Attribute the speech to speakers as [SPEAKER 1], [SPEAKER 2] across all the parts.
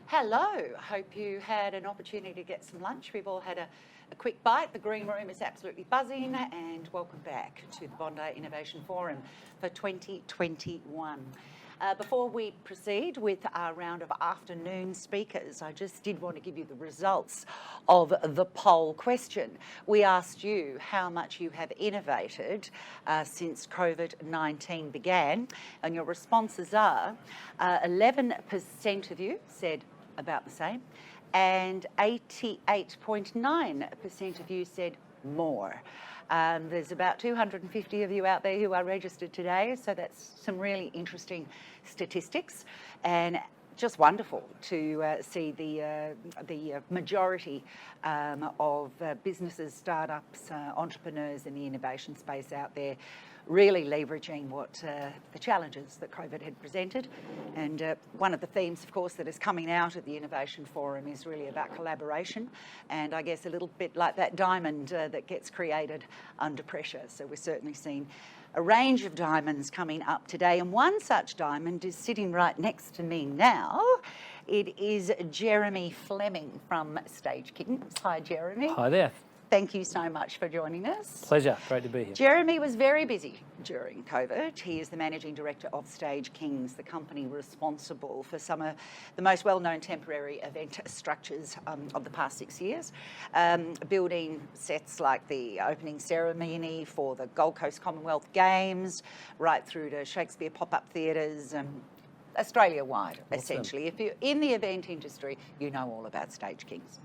[SPEAKER 1] Hello, hope you had an opportunity to get some lunch. We've all had a quick bite. The green room is absolutely buzzing, and welcome back to the Bondi Innovation Forum for 2021. Before we proceed with our round of afternoon speakers, I just did want to give you the results of the poll question. We asked you how much you have innovated since COVID-19 began, and your responses are 11% of you said about the same, and 88.9% of you said more. There's about 250 of you out there who are registered today, so that's some really interesting statistics, and just wonderful to see the majority of businesses, startups, entrepreneurs in the innovation space out there really leveraging what the challenges that COVID had presented. And one of the themes, of course, that is coming out at the Innovation Forum is really about collaboration, and I guess a little bit like that diamond that gets created under pressure. So we're certainly seeing a range of diamonds coming up today, and one such diamond is sitting right next to me now. It is Jeremy Fleming from Stage Kittens. Hi, Jeremy.
[SPEAKER 2] Hi there.
[SPEAKER 1] Thank you so much for joining us.
[SPEAKER 2] Pleasure, great to be here.
[SPEAKER 1] Jeremy was very busy during COVID. He is the Managing Director of Stage Kings, the company responsible for some of the most well-known temporary event structures of the past 6 years, building sets like the opening ceremony for the Gold Coast Commonwealth Games, right through to Shakespeare pop-up theatres, Australia-wide, essentially. If you're in the event industry, you know all about Stage Kings.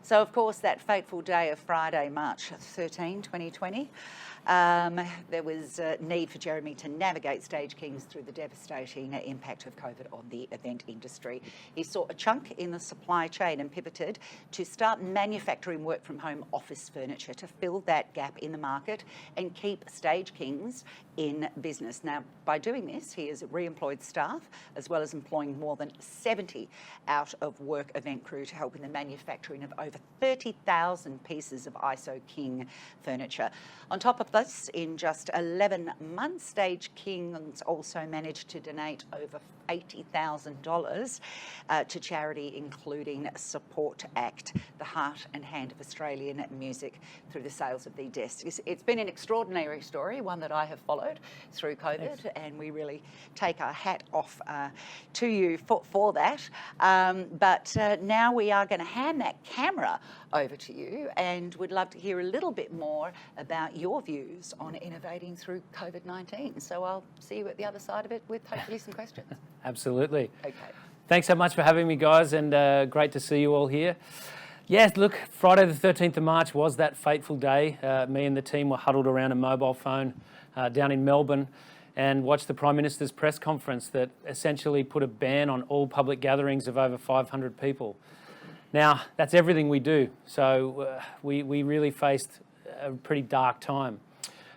[SPEAKER 1] So, of course, that fateful day of Friday, March 13, 2020, there was a need for Jeremy to navigate Stage Kings through the devastating impact of COVID on the event industry. He saw a chunk in the supply chain and pivoted to start manufacturing work-from-home office furniture to fill that gap in the market and keep Stage Kings in business. Now, by doing this, he has re-employed staff as well as employing more than 70 out-of-work event crew to help in the manufacturing of over 30,000 pieces of ISO King furniture. On top of this, in just 11 months, Stage Kings also managed to donate over $80,000 to charity, including Support Act, the heart and hand of Australian music, through the sales of the desks. It's been an extraordinary story, one that I have followed through COVID. Thanks. And we really take our hat off to you for that. But now we are going to hand that camera over to you, and would love to hear a little bit more about your views on innovating through COVID-19. So I'll see you at the other side of it with hopefully some questions.
[SPEAKER 2] Absolutely.
[SPEAKER 1] Okay.
[SPEAKER 2] Thanks so much for having me, guys, and great to see you all here. Yes, look, Friday the 13th of March was that fateful day. Me and the team were huddled around a mobile phone down in Melbourne and watched the Prime Minister's press conference that essentially put a ban on all public gatherings of over 500 people. Now, that's everything we do, so we really faced a pretty dark time.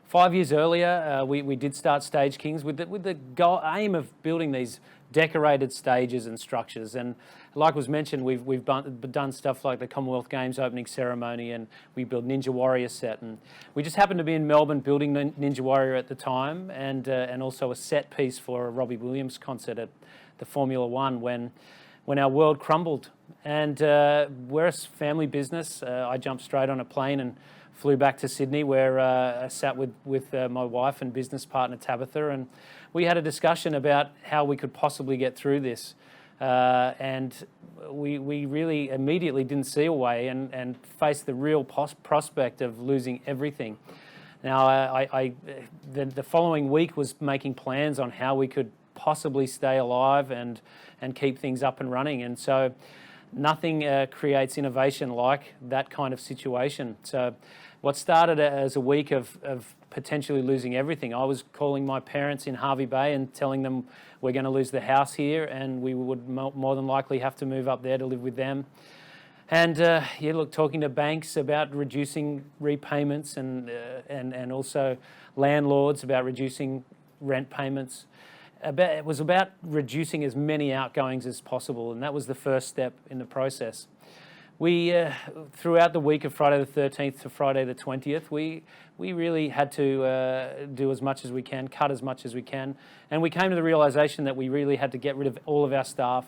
[SPEAKER 2] 5 years earlier, we did start Stage Kings with the aim of building these decorated stages and structures. And like was mentioned, we've done stuff like the Commonwealth Games opening ceremony, and we built Ninja Warrior set. And we just happened to be in Melbourne building Ninja Warrior at the time, and also a set piece for a Robbie Williams concert at the Formula One when our world crumbled. And we're a family business. I jumped straight on a plane and flew back to Sydney, where I sat with my wife and business partner Tabitha, and we had a discussion about how we could possibly get through this. And we really immediately didn't see a way and faced the real prospect of losing everything. Now, the following week was making plans on how we could possibly stay alive and keep things up and running. And so nothing creates innovation like that kind of situation. So what started as a week of potentially losing everything, I was calling my parents in Hervey Bay and telling them we're going to lose the house here and we would more than likely have to move up there to live with them. And talking to banks about reducing repayments and also landlords about reducing rent payments. It was about reducing as many outgoings as possible, and that was the first step in the process. We, throughout the week of Friday the 13th to Friday the 20th, we really had to do as much as we can, cut as much as we can, and we came to the realisation that we really had to get rid of all of our staff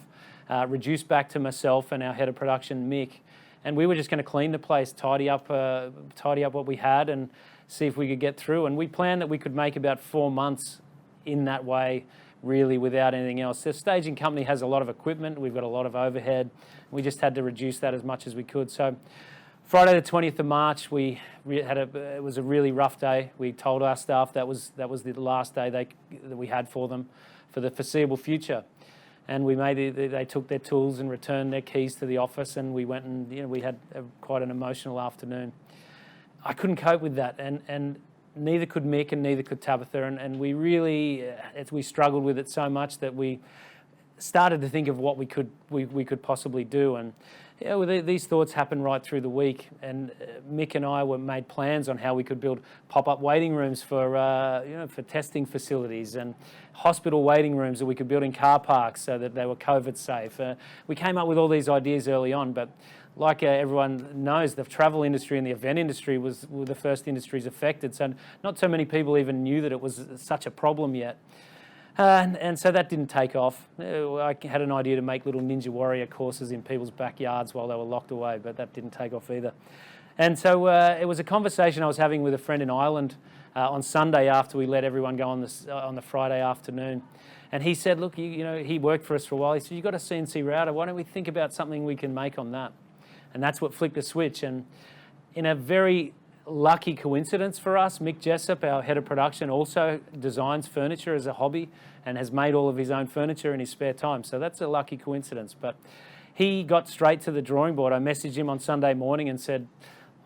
[SPEAKER 2] reduced back to myself and our head of production, Mick. And we were just going to clean the place, tidy up what we had and see if we could get through. And we planned that we could make about 4 months in that way, really, without anything else. The staging company has a lot of equipment. We've got a lot of overhead. We just had to reduce that as much as we could. So Friday the 20th of March, it was a really rough day. We told our staff that was the last day that we had for them for the foreseeable future. And they took their tools and returned their keys to the office, and we went and we had quite an emotional afternoon. I couldn't cope with that, and neither could Mick and neither could Tabitha, and we really we struggled with it so much that we started to think of what we could possibly do. And these thoughts happened right through the week, and Mick and I made plans on how we could build pop-up waiting rooms for testing facilities, and hospital waiting rooms that we could build in car parks so that they were COVID safe. We came up with all these ideas early on, but like everyone knows, the travel industry and the event industry were the first industries affected, so not so many people even knew that it was such a problem yet. And so that didn't take off. I had an idea to make little Ninja Warrior courses in people's backyards while they were locked away, but that didn't take off either. And so it was a conversation I was having with a friend in Ireland on Sunday after we let everyone go on the Friday afternoon. And he said, look, he worked for us for a while. He said, you've got a CNC router. Why don't we think about something we can make on that? And that's what flicked the switch. And in a very lucky coincidence for us, Mick Jessup, our head of production, also designs furniture as a hobby and has made all of his own furniture in his spare time. So that's a lucky coincidence. But he got straight to the drawing board. I messaged him on Sunday morning and said,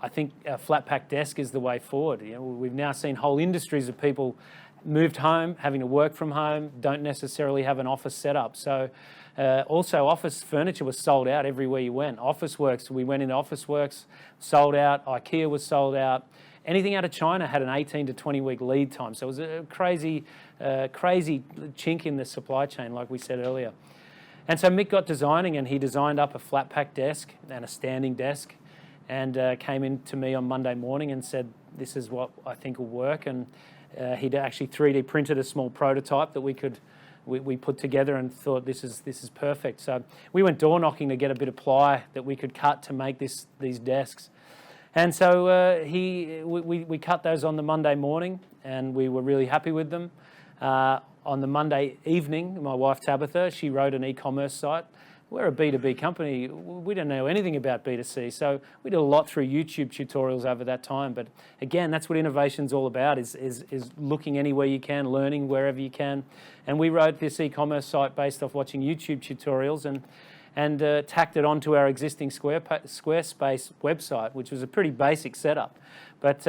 [SPEAKER 2] I think a flat pack desk is the way forward. We've now seen whole industries of people moved home, having to work from home, don't necessarily have an office set up. So also office furniture was sold out everywhere you went. Officeworks, we went into Officeworks, sold out. IKEA was sold out. Anything out of China had an 18 to 20 week lead time. So it was a crazy chink in the supply chain, like we said earlier. And so Mick got designing, and he designed up a flat pack desk and a standing desk, and came in to me on Monday morning and said, this is what I think will work. And he'd actually 3D printed a small prototype that we put together and thought this is perfect. So we went door knocking to get a bit of ply that we could cut to make these desks. And so we cut those on the Monday morning, and we were really happy with them. On the Monday evening, my wife Tabitha, she wrote an e-commerce site. We're a B2B company. We don't know anything about B2C, so we did a lot through YouTube tutorials over that time. But again, that's what innovation's all about, is looking anywhere you can, learning wherever you can. And we wrote this e-commerce site based off watching YouTube tutorials and tacked it onto our existing Squarespace website, which was a pretty basic setup. But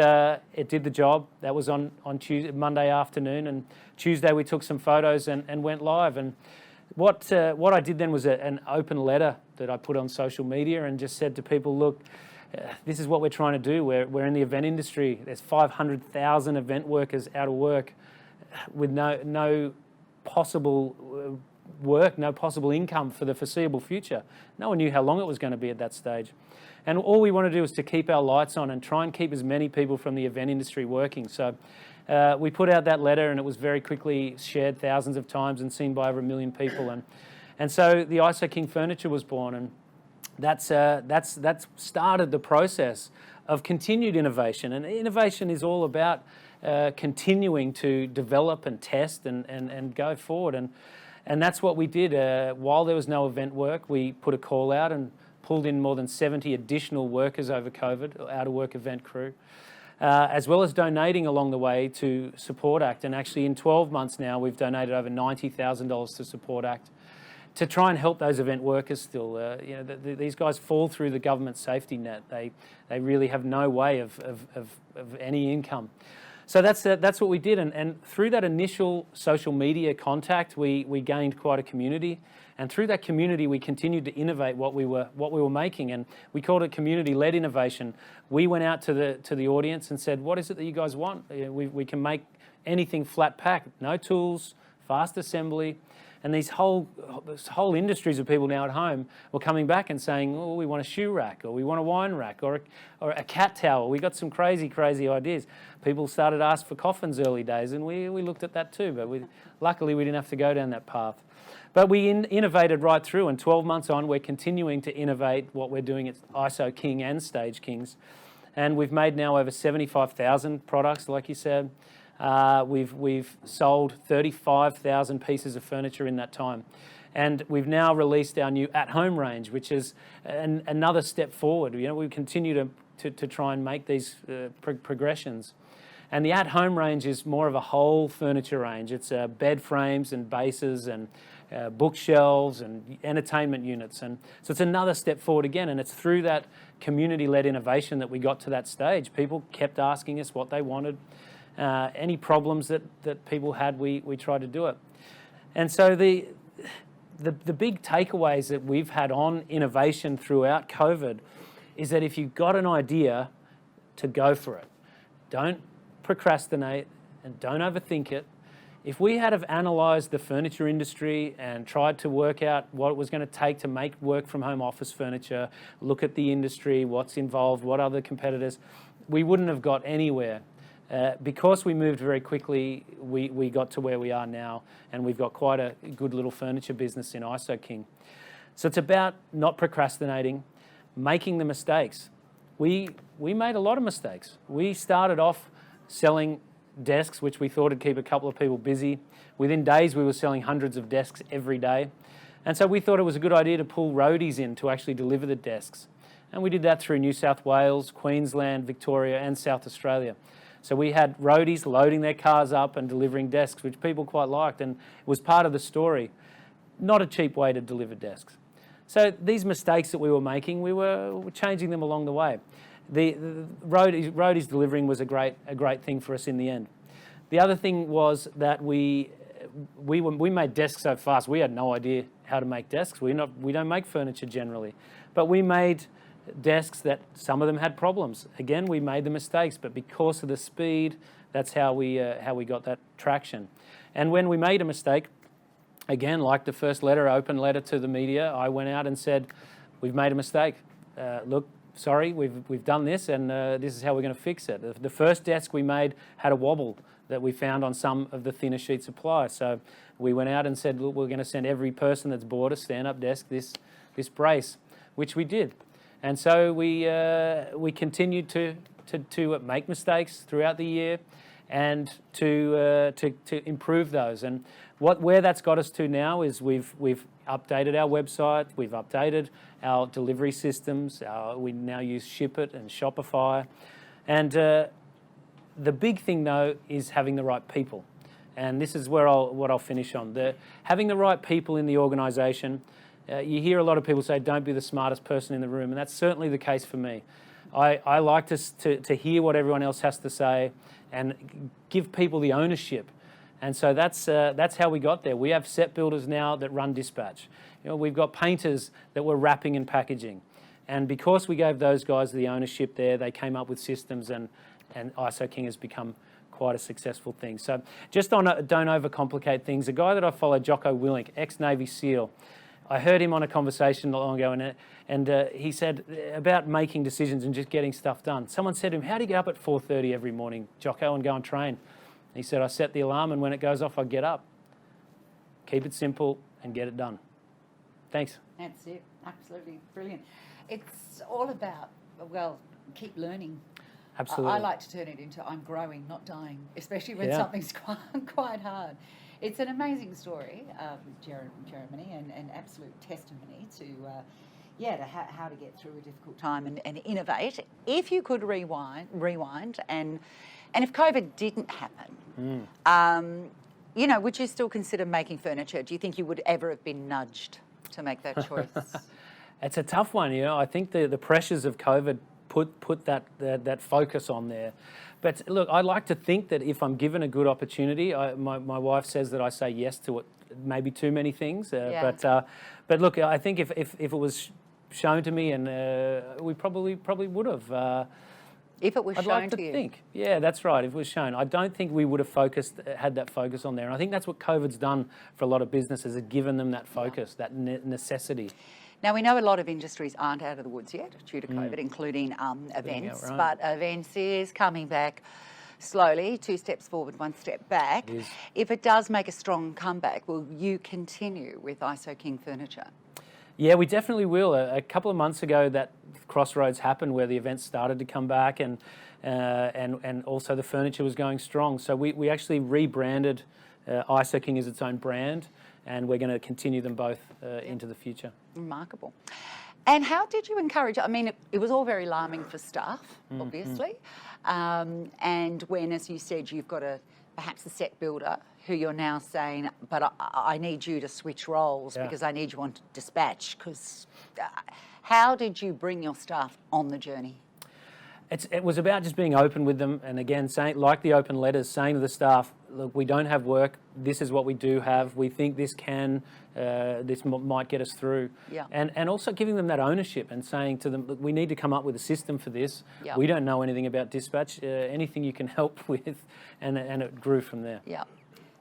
[SPEAKER 2] it did the job. That was on Monday afternoon, and Tuesday we took some photos and went live. And what I did then was an open letter that I put on social media and just said to people, look, this is what we're trying to do. We're in the event industry. There's 500,000 event workers out of work with no possible work, no possible income for the foreseeable future. No one knew how long it was going to be at that stage. And all we want to do is to keep our lights on and try and keep as many people from the event industry working. So we put out that letter, and it was very quickly shared thousands of times and seen by over 1 million people. And so the ISO King Furniture was born, and that's started the process of continued innovation. And innovation is all about continuing to develop and test and go forward. And that's what we did. While there was no event work, we put a call out and pulled in more than 70 additional workers over COVID, out-of-work event crew, as well as donating along the way to Support Act. And actually in 12 months now, we've donated over $90,000 to Support Act to try and help those event workers still. These guys fall through the government safety net. They really have no way of any income. So that's what we did, and through that initial social media contact, we gained quite a community, and through that community, we continued to innovate what we were making, and we called it community-led innovation. We went out to the audience and said, "What is it that you guys want? We can make anything flat pack, no tools, fast assembly." And these whole industries of people now at home were coming back and saying, "Oh, we want a shoe rack, or we want a wine rack, or a cat towel." We got some crazy ideas. People started to ask for coffins early days, and we looked at that too, but luckily we didn't have to go down that path. But we innovated right through, and 12 months on, we're continuing to innovate what we're doing at ISO King and Stage Kings. And we've made now over 75,000 products, like you said. We've sold 35,000 pieces of furniture in that time. And we've now released our new at-home range, which is another step forward. You know, we continue to try and make these progressions. And the at-home range is more of a whole furniture range. It's bed frames and bases and bookshelves and entertainment units. And so it's another step forward again. And it's through that community-led innovation that we got to that stage. People kept asking us what they wanted. Any problems that people had, we tried to do it. And so the big takeaways that we've had on innovation throughout COVID is that if you've got an idea, to go for it. Don't procrastinate and don't overthink it. If we had have analysed the furniture industry and tried to work out what it was going to take to make work from home office furniture, look at the industry, what's involved, what other competitors, we wouldn't have got anywhere. Because we moved very quickly, we got to where we are now, and we've got quite a good little furniture business in ISO King. So it's about not procrastinating, making the mistakes. We made a lot of mistakes. We started off selling desks, which we thought would keep a couple of people busy. Within days, we were selling hundreds of desks every day. And so we thought it was a good idea to pull roadies in to actually deliver the desks. And we did that through New South Wales, Queensland, Victoria, and South Australia. So we had roadies loading their cars up and delivering desks, which people quite liked, and it was part of the story. Not a cheap way to deliver desks. So these mistakes that we were making, we were changing them along the way. The roadies delivering was a great thing for us in the end. The other thing was that we made desks so fast, we had no idea how to make desks. We don't make furniture generally, but we made desks that some of them had problems. Again, we made the mistakes, but because of the speed, that's how we got that traction. And when we made a mistake, again, like the first open letter to the media, I went out and said, "We've made a mistake. Look, sorry, we've done this, and this is how we're going to fix it." The first desk we made had a wobble that we found on some of the thinner sheets of ply. So we went out and said, "Look, we're going to send every person that's bought a stand-up desk this brace," which we did. And so we continued to make mistakes throughout the year and to improve those. And where that's got us to now is we've updated our website, we've updated our delivery systems. We now use Ship It and Shopify. And the big thing though is having the right people. And this is what I'll finish on. Having the right people in the organisation. You hear a lot of people say, "Don't be the smartest person in the room," and that's certainly the case for me. I like to hear what everyone else has to say and give people the ownership. And so that's how we got there. We have set builders now that run dispatch. You know, we've got painters that were wrapping and packaging. And because we gave those guys the ownership there, they came up with systems, and ISO King has become quite a successful thing. So just don't overcomplicate things. A guy that I follow, Jocko Willink, ex-Navy SEAL, I heard him on a conversation not long ago, and he said about making decisions and just getting stuff done. Someone said to him, "How do you get up at 4:30 every morning, Jocko, and go and train?" He said, "I set the alarm, and when it goes off, I get up." Keep it simple and get it done. Thanks.
[SPEAKER 1] That's it. Absolutely brilliant. It's all about, well, keep learning.
[SPEAKER 2] Absolutely.
[SPEAKER 1] I like to turn it into I'm growing, not dying, especially when something's quite hard. It's an amazing story, Jeremy, and absolute testimony to how to get through a difficult time and innovate. If you could rewind, and if COVID didn't happen, would you still consider making furniture? Do you think you would ever have been nudged to make that choice?
[SPEAKER 2] It's a tough one, I think the pressures of COVID put that focus on there. But look, I like to think that if I'm given a good opportunity, my wife says that I say yes to it, maybe too many things. But look, I think if it was shown to me, and we probably would have.
[SPEAKER 1] If it was
[SPEAKER 2] I'd
[SPEAKER 1] shown
[SPEAKER 2] like
[SPEAKER 1] to you.
[SPEAKER 2] Think. Yeah, that's right. If it was shown, I don't think we would have had that focus on there. And I think that's what COVID's done for a lot of businesses, has given them that focus, that necessity.
[SPEAKER 1] Now, we know a lot of industries aren't out of the woods yet due to COVID, including events,
[SPEAKER 2] right.
[SPEAKER 1] but events is coming back slowly, 2 steps forward, 1 step back.
[SPEAKER 2] It is.
[SPEAKER 1] If it does make a strong comeback, will you continue with ISO King Furniture?
[SPEAKER 2] Yeah, we definitely will. A couple of months ago, that crossroads happened where the events started to come back, and also the furniture was going strong. So we actually rebranded ISO King as its own brand, and we're going to continue them both into the future.
[SPEAKER 1] Remarkable. And how did you encourage? I mean, it was all very alarming for staff, obviously, and when, as you said, you've got perhaps a set builder who you're now saying, but I need you to switch roles because I need you on dispatch. Because how did you bring your staff on the journey?
[SPEAKER 2] It was about just being open with them, and again, saying, like the open letters, saying to the staff, look, we don't have work, this is what we do have, we think this might get us through.
[SPEAKER 1] Yeah.
[SPEAKER 2] And also giving them that ownership and saying to them, look, we need to come up with a system for this.
[SPEAKER 1] Yeah.
[SPEAKER 2] We don't know anything about dispatch, anything you can help with, and it grew from there.
[SPEAKER 1] Yeah.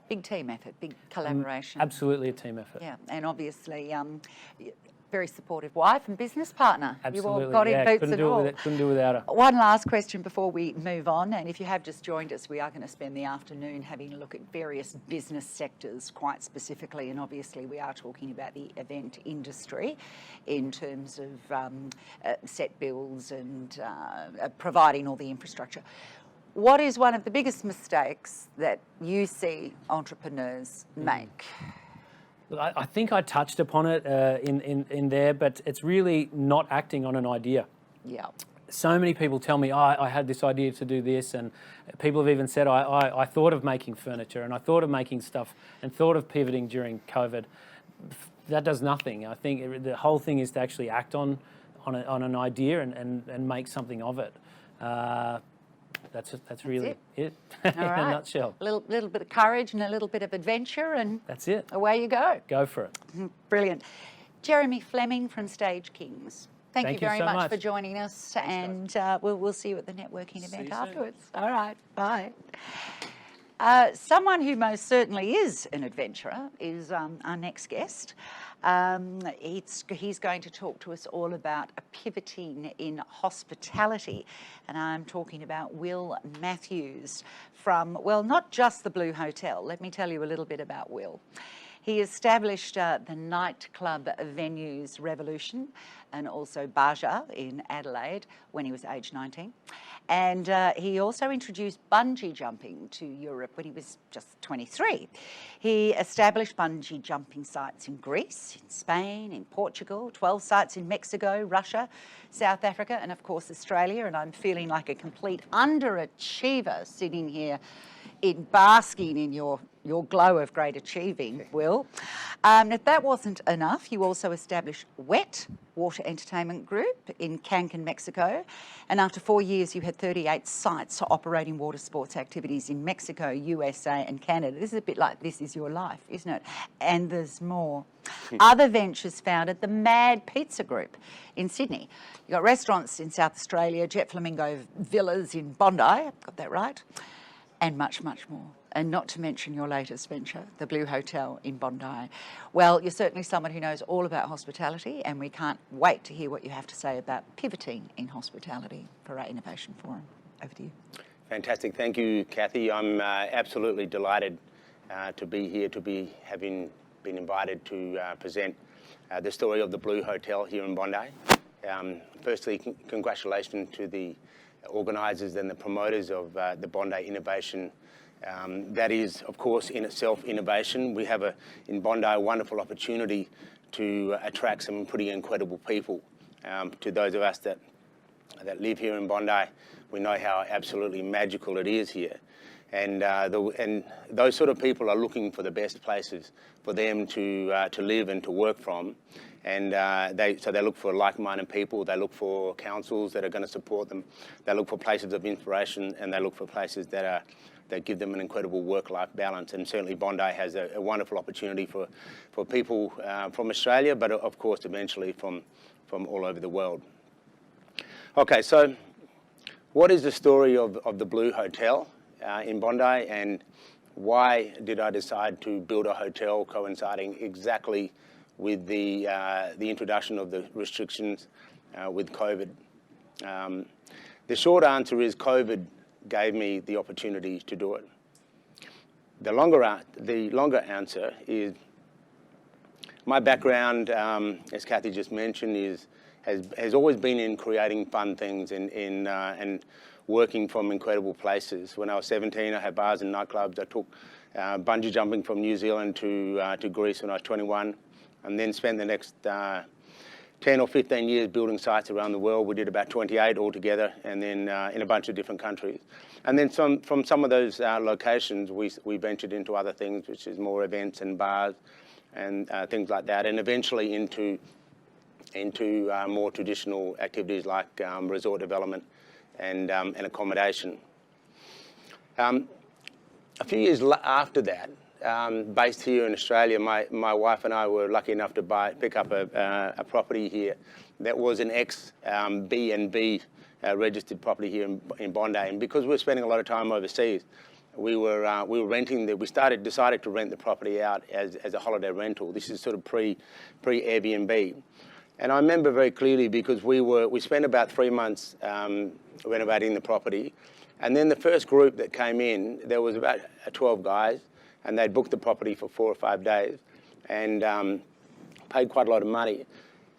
[SPEAKER 1] Big team effort, big collaboration.
[SPEAKER 2] Absolutely a team effort.
[SPEAKER 1] Yeah, and obviously very supportive wife and business partner.
[SPEAKER 2] Absolutely.
[SPEAKER 1] You all got in boots and all.
[SPEAKER 2] Couldn't do without her.
[SPEAKER 1] One last question before we move on, and if you have just joined us, we are going to spend the afternoon having a look at various business sectors quite specifically, and obviously we are talking about the event industry in terms of set bills and providing all the infrastructure. What is one of the biggest mistakes that you see entrepreneurs make?
[SPEAKER 2] I think I touched upon it in there, but it's really not acting on an idea.
[SPEAKER 1] Yeah.
[SPEAKER 2] So many people tell me, I had this idea to do this, and people have even said, I thought of making furniture, and I thought of making stuff, and thought of pivoting during COVID. That does nothing. I think the whole thing is to actually act on an idea and make something of it. That's really it in a nutshell.
[SPEAKER 1] A little bit of courage and a little bit of adventure, and
[SPEAKER 2] that's it.
[SPEAKER 1] Away you go.
[SPEAKER 2] Go for it.
[SPEAKER 1] Brilliant. Jeremy Fleming from Stage Kings. Thank you very
[SPEAKER 2] so
[SPEAKER 1] much for joining us, and we'll see you at the networking event afterwards. All right, bye. Someone who most certainly is an adventurer is our next guest. He's going to talk to us all about pivoting in hospitality, and I'm talking about Will Matthews from, well, not just the Blue Hotel. Let me tell you a little bit about Will. He established the nightclub venues revolution and also Baja in Adelaide when he was age 19. And he also introduced bungee jumping to Europe when he was just 23. He established bungee jumping sites in Greece, in Spain, in Portugal, 12 sites in Mexico, Russia, South Africa, and of course Australia. And I'm feeling like a complete underachiever sitting here basking in your glow of great achieving, Will. If that wasn't enough, you also established WET, Water Entertainment Group, in Cancun, Mexico. And after 4 years, you had 38 sites operating water sports activities in Mexico, USA, and Canada. This is a bit like This Is Your Life, isn't it? And there's more. Other ventures founded the Mad Pizza Group in Sydney. You got restaurants in South Australia, Jet Flamingo Villas in Bondi, got that right, and much, much more. And not to mention your latest venture, the Blue Hotel in Bondi. Well, you're certainly someone who knows all about hospitality, and we can't wait to hear what you have to say about pivoting in hospitality for our Innovation Forum. Over to you.
[SPEAKER 3] Fantastic. Thank you, Kathy. I'm absolutely delighted to be here, having been invited to present the story of the Blue Hotel here in Bondi. Firstly, congratulations to the organisers and the promoters of the Bondi Innovation. That is, of course, in itself innovation. We have in Bondi a wonderful opportunity to attract some pretty incredible people. To those of us that live here in Bondi, we know how absolutely magical it is here. And those sort of people are looking for the best places for them to live and to work from. And so they look for like-minded people, they look for councils that are going to support them, they look for places of inspiration, and they look for places that give them an incredible work-life balance. And certainly Bondi has a wonderful opportunity for people from Australia, but of course eventually from all over the world. Okay, so what is the story of the Blue Hotel in Bondi, and why did I decide to build a hotel coinciding exactly with the introduction of the restrictions with COVID? The short answer is COVID gave me the opportunity to do it. The longer answer is my background, as Kathy just mentioned, has always been in creating fun things and working from incredible places. When I was 17, I had bars and nightclubs. I took bungee jumping from New Zealand to Greece when I was 21, and then spent the next 10 or 15 years building sites around the world. We did about 28 altogether, and then in a bunch of different countries. And then from some of those locations, we ventured into other things, which is more events and bars and things like that, and eventually into more traditional activities like resort development and accommodation. A few years after that, based here in Australia, my wife and I were lucky enough to pick up a property here that was an ex-B&B registered property here in Bondi. And because we were spending a lot of time overseas, we were renting. We decided to rent the property out as a holiday rental. This is sort of pre Airbnb. And I remember very clearly because we spent about 3 months renovating the property. And then the first group that came in, there was about 12 guys, and they'd booked the property for 4 or 5 days and paid quite a lot of money.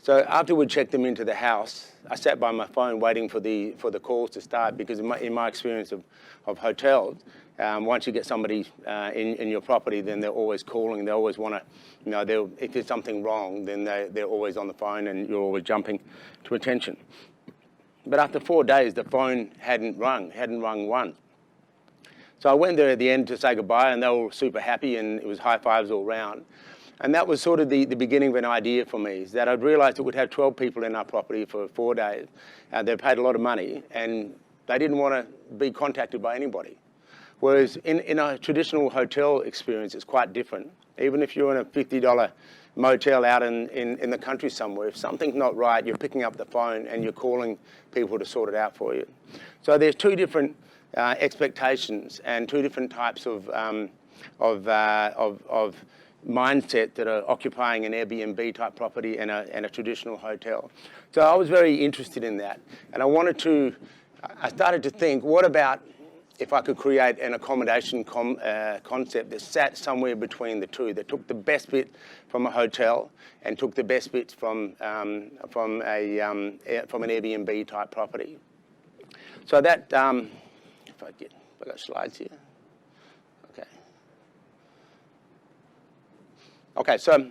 [SPEAKER 3] So after we checked them into the house, I sat by my phone waiting for the calls to start, because in my experience of hotels, once you get somebody in your property, then they're always calling. They always want to, if there's something wrong, then they're always on the phone and you're always jumping to attention. But after 4 days, the phone hadn't rung once. So I went there at the end to say goodbye, and they were super happy, and it was high fives all round. And that was sort of the beginning of an idea for me, is that I'd realised that we'd have 12 people in our property for 4 days. They paid a lot of money, and they didn't want to be contacted by anybody. Whereas in a traditional hotel experience, it's quite different. Even if you're in a $50 motel out in the country somewhere, if something's not right, you're picking up the phone and you're calling people to sort it out for you. So there's two different expectations and two different types of mindset that are occupying an Airbnb type property and a traditional hotel. So I was very interested in that, and I started to think, what about if I could create an accommodation concept that sat somewhere between the two, that took the best bit from a hotel and took the best bits from an Airbnb type property. So that, if I got slides here. Okay, so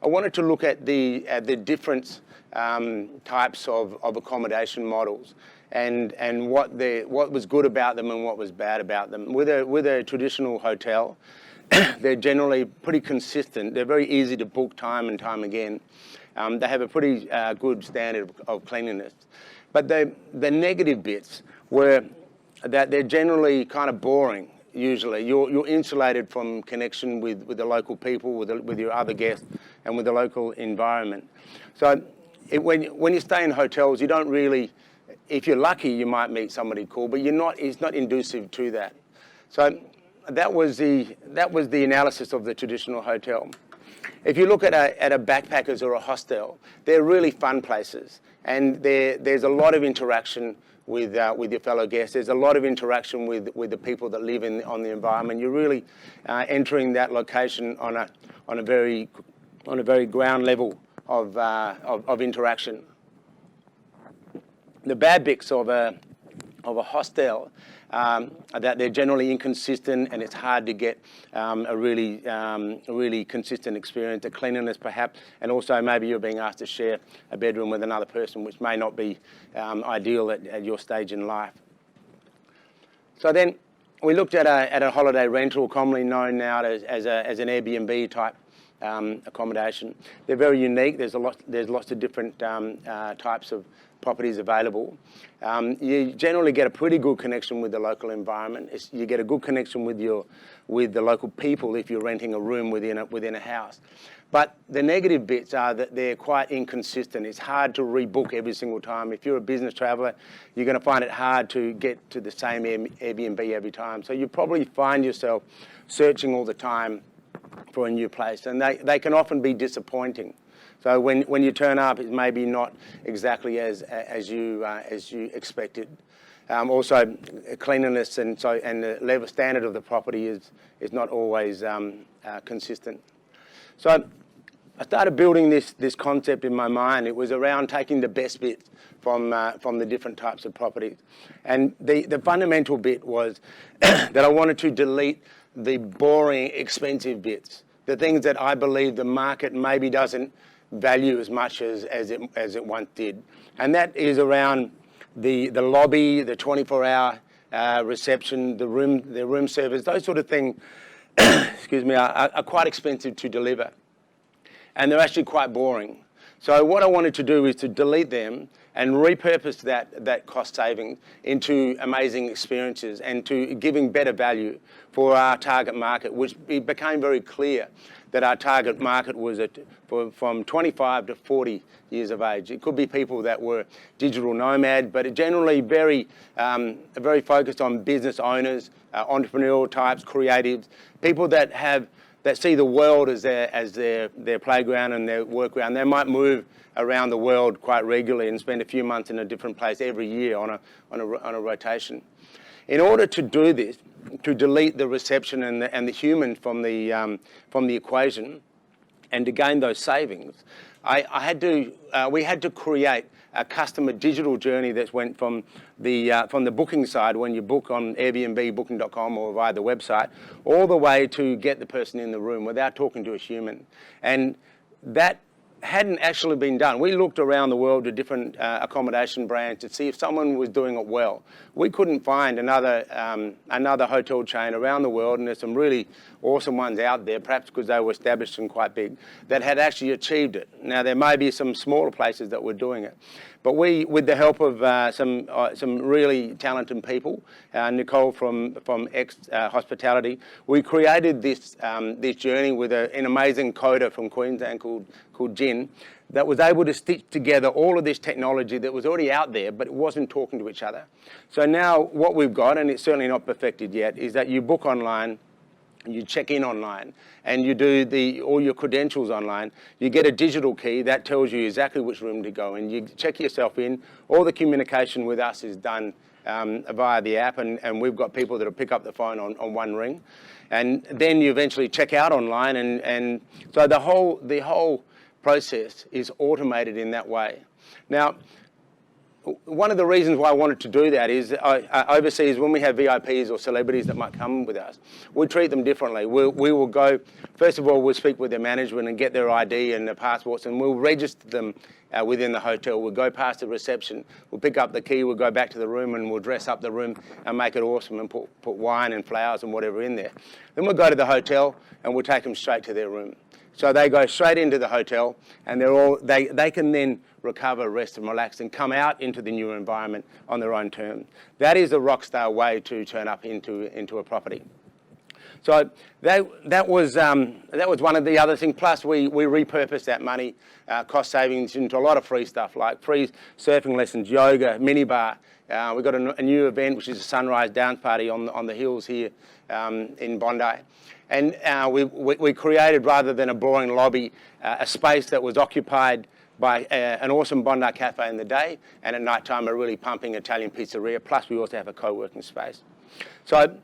[SPEAKER 3] I wanted to look at the different types of accommodation models and what was good about them and what was bad about them. With a traditional hotel, they're generally pretty consistent. They're very easy to book time and time again. They have a pretty good standard of cleanliness. But the negative bits were that they're generally kind of boring. Usually, you're insulated from connection with the local people, with your other guests, and with the local environment. So, when you stay in hotels, you don't really. If you're lucky, you might meet somebody cool, but it's not inducive to that. So, that was the analysis of the traditional hotel. If you look at a backpackers or a hostel, they're really fun places, and there's a lot of interaction with your fellow guests. There's a lot of interaction with the people that live on the environment. You're really entering that location on a very ground level of interaction. The bad bits of a hostel are that they're generally inconsistent, and it's hard to get a really consistent experience. The cleanliness, perhaps, and also maybe you're being asked to share a bedroom with another person, which may not be ideal at your stage in life. So then we looked at a holiday rental, commonly known now as an Airbnb type accommodation. They're very unique. There's lots of different types of properties available. You generally get a pretty good connection with the local environment. You get a good connection with the local people if you're renting a room within a house. But the negative bits are that they're quite inconsistent. It's hard to rebook every single time. If you're a business traveller, you're going to find it hard to get to the same Airbnb every time. So you probably find yourself searching all the time for a new place, and they can often be disappointing. So when you turn up, it may be not exactly as you expected. Also, cleanliness and the level standard of the property is not always consistent. So I started building this concept in my mind. It was around taking the best bits from the different types of properties. And the fundamental bit was that I wanted to delete the boring, expensive bits, the things that I believe the market maybe doesn't value as much as it once did. And that is around the lobby, the 24-hour reception, the room service, those sort of things, excuse me, are quite expensive to deliver. And they're actually quite boring. So what I wanted to do is to delete them and repurpose that cost savings into amazing experiences and to giving better value for our target market, which it became very clear that our target market was from 25 to 40 years of age. It could be people that were digital nomad, but generally very focused on business owners, entrepreneurial types, creatives, people that see the world as their playground and their workground. They might move around the world quite regularly and spend a few months in a different place every year on a rotation. In order to do this, to delete the reception and the human from the equation, and to gain those savings, we had to create a customer digital journey that went from the booking side, when you book on Airbnb, booking.com or via the website, all the way to get the person in the room without talking to a human. And that hadn't actually been done. We looked around the world to different accommodation brands to see if someone was doing it well. We couldn't find another hotel chain around the world, and there's some really awesome ones out there, perhaps because they were established and quite big, that had actually achieved it. Now, there may be some smaller places that were doing it, but we, with the help of some really talented people, Nicole from X Hospitality, we created this journey with an amazing coder from Queensland called Jin, that was able to stitch together all of this technology that was already out there, but it wasn't talking to each other. So now what we've got, and it's certainly not perfected yet, is that you book online, you check in online, and you do all your credentials online. You get a digital key that tells you exactly which room to go in. You check yourself in. All the communication with us is done via the app, and we've got people that will pick up the phone on one ring. And then you eventually check out online, and so the whole process is automated in that way. Now, one of the reasons why I wanted to do that is overseas, when we have VIPs or celebrities that might come with us, we treat them differently. We will go, first of all, we'll speak with their management and get their ID and their passports, and we'll register them within the hotel. We'll go past the reception, we'll pick up the key, we'll go back to the room, and we'll dress up the room and make it awesome and put wine and flowers and whatever in there. Then we'll go to the hotel and we'll take them straight to their room. So they go straight into the hotel, and they can then recover, rest and relax, and come out into the new environment on their own terms. That is a rock star way to turn up into a property. So that was one of the other things. Plus, we repurposed that money, cost savings, into a lot of free stuff like free surfing lessons, yoga, minibar. We've got a new event, which is a sunrise dance party on the hills here in Bondi. And we created, rather than a boring lobby, a space that was occupied by an awesome Bondi cafe in the day, and at night time a really pumping Italian pizzeria. Plus, we also have a co-working space. So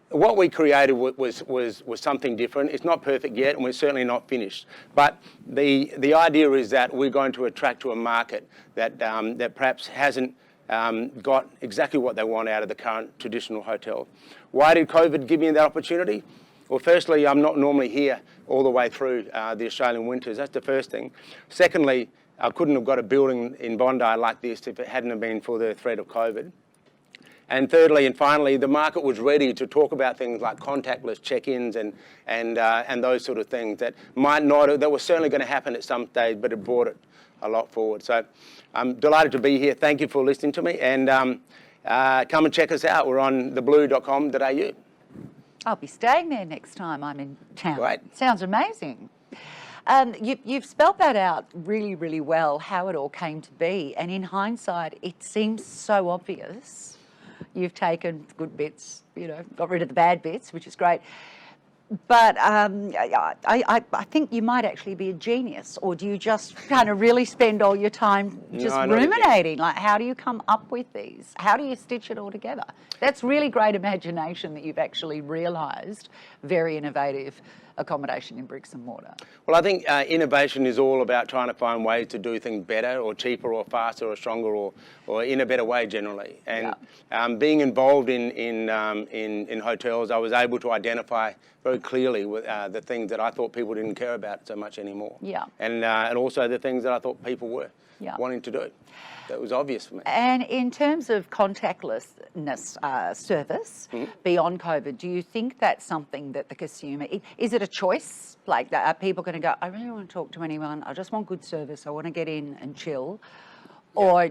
[SPEAKER 3] what we created was something different. It's not perfect yet, and we're certainly not finished. But the idea is that we're going to attract to a market that perhaps hasn't got exactly what they want out of the current traditional hotel. Why did COVID give me that opportunity? Well, firstly, I'm not normally here all the way through the Australian winters. That's the first thing. Secondly, I couldn't have got a building in Bondi like this if it hadn't been for the threat of COVID. And thirdly and finally, the market was ready to talk about things like contactless check-ins and those sort of things that were certainly going to happen at some stage, but it brought it a lot forward. So I'm delighted to be here. Thank you for listening to me, and come and check us out. We're on theblue.com.au.
[SPEAKER 1] I'll be staying there next time I'm in town.
[SPEAKER 3] Great.
[SPEAKER 1] Sounds amazing. You've spelled that out really, really well, how it all came to be. And in hindsight, it seems so obvious. You've taken good bits, got rid of the bad bits, which is great. But I think you might actually be a genius, or do you just kind of really spend all your time just
[SPEAKER 3] No, not a genius.
[SPEAKER 1] ruminating? Like, how do you come up with these? How do you stitch it all together? That's really great imagination that you've actually realised. Very innovative accommodation in bricks and mortar.
[SPEAKER 3] Well, I think innovation is all about trying to find ways to do things better or cheaper or faster or stronger or in a better way generally. And being involved in hotels, I was able to identify very clearly with, the things that I thought people didn't care about so much anymore.
[SPEAKER 1] Yeah.
[SPEAKER 3] And also the things that I thought people were wanting to do. That was obvious for me.
[SPEAKER 1] And in terms of contactlessness service beyond COVID, do you think that's something that the consumer, is it a choice? Like, are people going to go, I really want to talk to anyone, I just want good service, I want to get in and chill? Or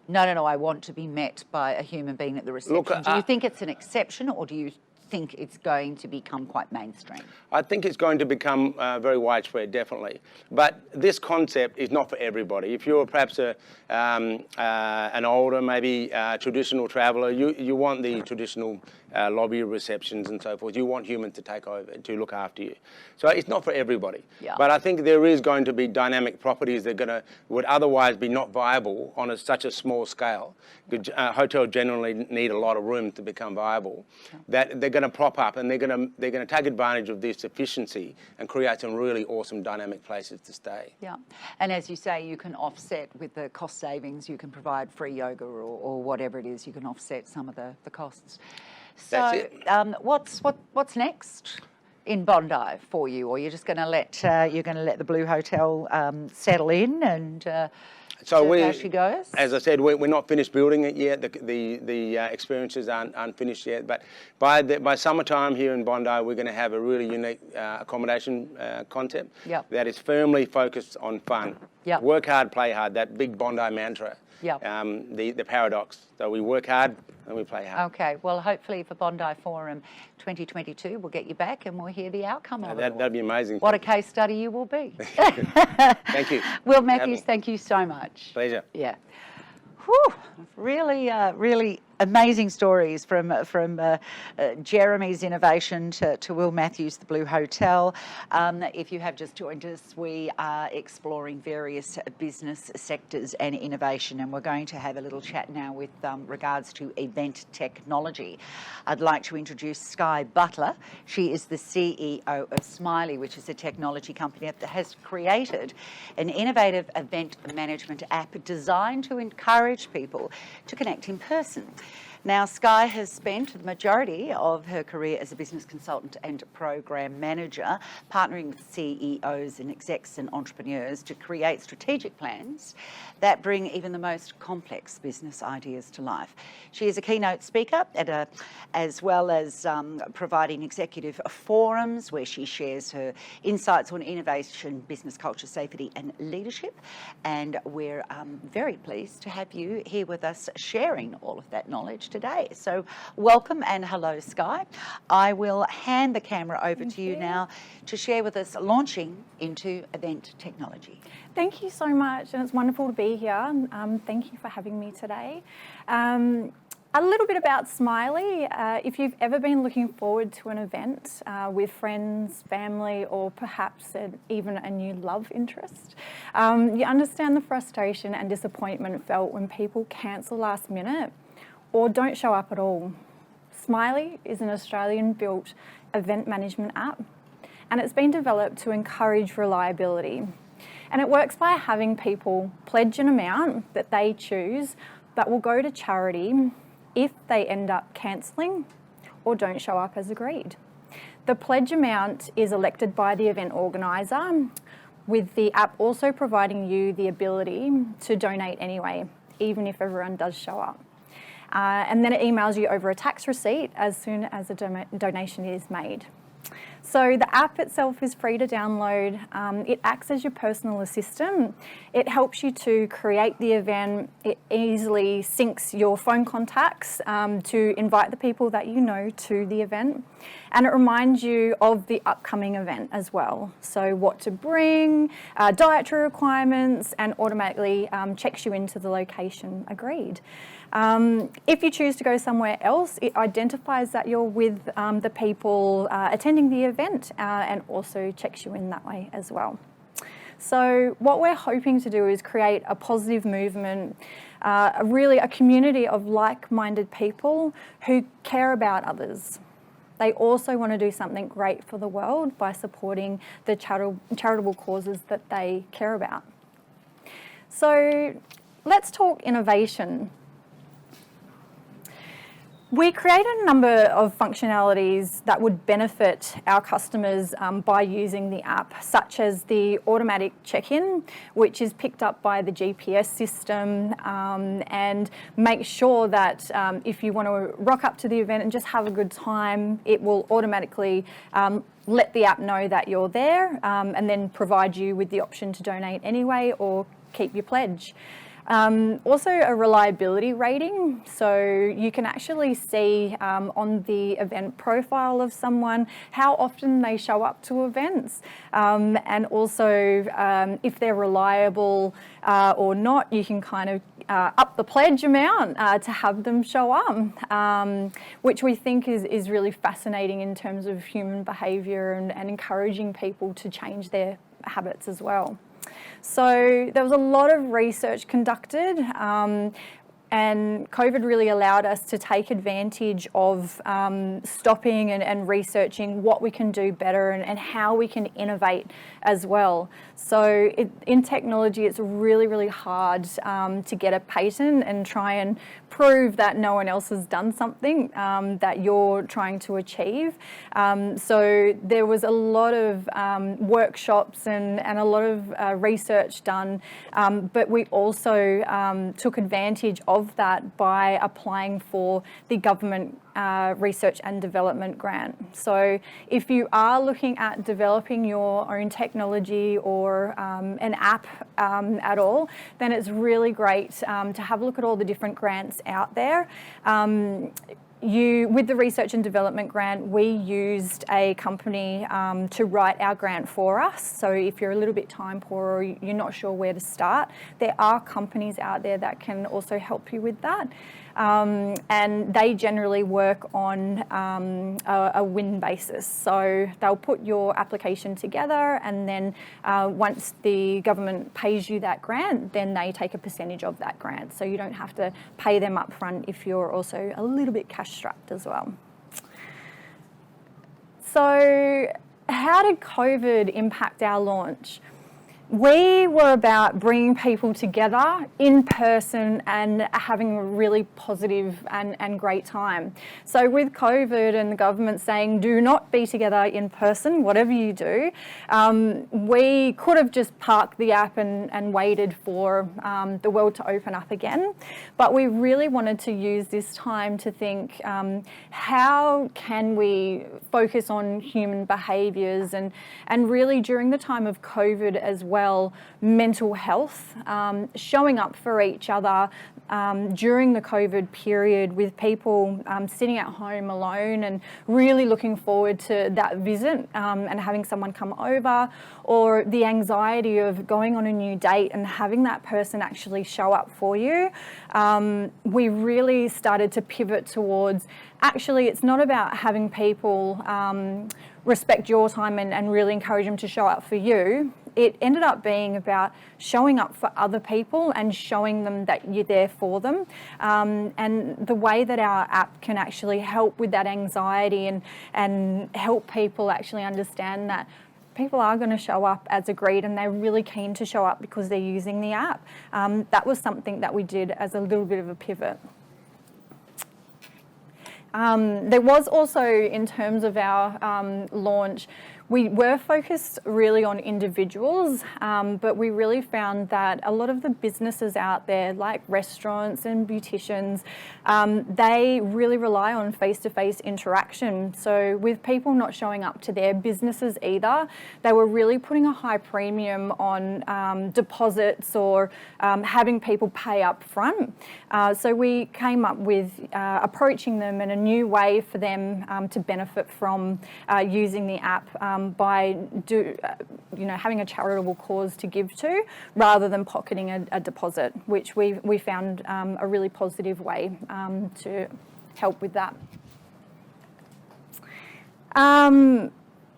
[SPEAKER 1] no, I want to be met by a human being at the reception.
[SPEAKER 3] Look,
[SPEAKER 1] do you think it's an exception, or do you think it's going to become quite mainstream?
[SPEAKER 3] I think it's going to become very widespread, definitely. But this concept is not for everybody. If you're perhaps an older, maybe traditional traveller, you want the traditional lobby receptions and so forth. You want humans to take over, to look after you. So it's not for everybody.
[SPEAKER 1] Yeah.
[SPEAKER 3] But I think there is going to be dynamic properties that would otherwise be not viable on such a small scale. Hotels generally need a lot of room to become viable. That they're going to prop up, and they're going to take advantage of this efficiency and create some really awesome dynamic places to stay.
[SPEAKER 1] Yeah, and as you say, you can offset with the cost savings. You can provide free yoga or whatever it is. You can offset some of the costs. So,
[SPEAKER 3] That's it.
[SPEAKER 1] What's next in Bondi for you, or you're just going to let the Blue Hotel settle in and
[SPEAKER 3] So
[SPEAKER 1] how she goes?
[SPEAKER 3] As I said, we're not finished building it yet. The experiences aren't finished yet. But by summertime here in Bondi, we're going to have a really unique accommodation concept that is firmly focused on fun.
[SPEAKER 1] Yep.
[SPEAKER 3] Work hard, play hard. That big Bondi mantra.
[SPEAKER 1] Yep.
[SPEAKER 3] The paradox. So we work hard and we play hard.
[SPEAKER 1] Okay. Well, hopefully for Bondi Forum 2022, we'll get you back and we'll hear the outcome of it.
[SPEAKER 3] That'd be amazing.
[SPEAKER 1] What a case study you will be.
[SPEAKER 3] Thank you.
[SPEAKER 1] Will Matthews, thank you so much.
[SPEAKER 3] Pleasure.
[SPEAKER 1] Yeah. Whew, really amazing stories from Jeremy's innovation to Will Matthews, the Blue Hotel. If you have just joined us, we are exploring various business sectors and innovation, and we're going to have a little chat now with regards to event technology. I'd like to introduce Skye Butler. She is the CEO of Smiley, which is a technology company that has created an innovative event management app designed to encourage people to connect in person. Now, Skye has spent the majority of her career as a business consultant and program manager, partnering with CEOs and execs and entrepreneurs to create strategic plans that bring even the most complex business ideas to life. She is a keynote speaker as well as providing executive forums where she shares her insights on innovation, business culture, safety and leadership. And we're very pleased to have you here with us sharing all of that knowledge today. So welcome and hello, Skye. I will hand the camera over to you now to share with us launching into event technology.
[SPEAKER 4] Thank you so much, and it's wonderful to be here. Thank you for having me today. A little bit about Smiley. If you've ever been looking forward to an event with friends, family, or perhaps even a new love interest, you understand the frustration and disappointment felt when people cancel last minute or don't show up at all. Smiley is an Australian-built event management app, and it's been developed to encourage reliability. And it works by having people pledge an amount that they choose that will go to charity if they end up cancelling or don't show up as agreed. The pledge amount is elected by the event organiser, with the app also providing you the ability to donate anyway, even if everyone does show up. And then it emails you over a tax receipt as soon as a donation is made. So the app itself is free to download. It acts as your personal assistant. It helps you to create the event. It easily syncs your phone contacts to invite the people that you know to the event. And it reminds you of the upcoming event as well. So what to bring, dietary requirements, and automatically checks you into the location agreed. If you choose to go somewhere else, it identifies that you're with the people attending the event and also checks you in that way as well. So what we're hoping to do is create a positive movement, really a community of like-minded people who care about others. They also want to do something great for the world by supporting the charitable causes that they care about. So let's talk innovation. We created a number of functionalities that would benefit our customers by using the app, such as the automatic check-in, which is picked up by the GPS system and make sure that if you want to rock up to the event and just have a good time, it will automatically let the app know that you're there and then provide you with the option to donate anyway or keep your pledge. Also a reliability rating, so you can actually see on the event profile of someone how often they show up to events, and also if they're reliable or not. You can kind of up the pledge amount to have them show up, which we think is really fascinating in terms of human behaviour and encouraging people to change their habits as well. So there was a lot of research conducted, and COVID really allowed us to take advantage of stopping and researching what we can do better and how we can innovate as well. So in technology, it's really, really hard to get a patent and try and prove that no one else has done something that you're trying to achieve. So there was a lot of workshops and a lot of research done, but we also took advantage of that by applying for the government research and development grant. So if you are looking at developing your own technology or an app at all, then it's really great to have a look at all the different grants out there. With the research and development grant, we used a company to write our grant for us. So if you're a little bit time poor or you're not sure where to start, there are companies out there that can also help you with that. And they generally work on a win basis. So they'll put your application together, and then once the government pays you that grant, then they take a percentage of that grant. So you don't have to pay them up front if you're also a little bit cash strapped as well. So how did COVID impact our launch? We were about bringing people together in person and having a really positive and great time. So with COVID and the government saying do not be together in person, whatever you do, we could have just parked the app and waited for the world to open up again. But we really wanted to use this time to think, how can we focus on human behaviours and really during the time of COVID as well, mental health, showing up for each other during the COVID period with people sitting at home alone and really looking forward to that visit and having someone come over, or the anxiety of going on a new date and having that person actually show up for you. We really started to pivot towards, actually it's not about having people respect your time and really encourage them to show up for you. It ended up being about showing up for other people and showing them that you're there for them. And the way that our app can actually help with that anxiety and help people actually understand that people are going to show up as agreed and they're really keen to show up because they're using the app. That was something that we did as a little bit of a pivot. There was also, in terms of our launch, we were focused really on individuals, but we really found that a lot of the businesses out there, like restaurants and beauticians, they really rely on face-to-face interaction. So with people not showing up to their businesses either, they were really putting a high premium on deposits or having people pay up front. So we came up with approaching them in a new way for them to benefit from using the app by having a charitable cause to give to, rather than pocketing a deposit, which we found a really positive way to help with that.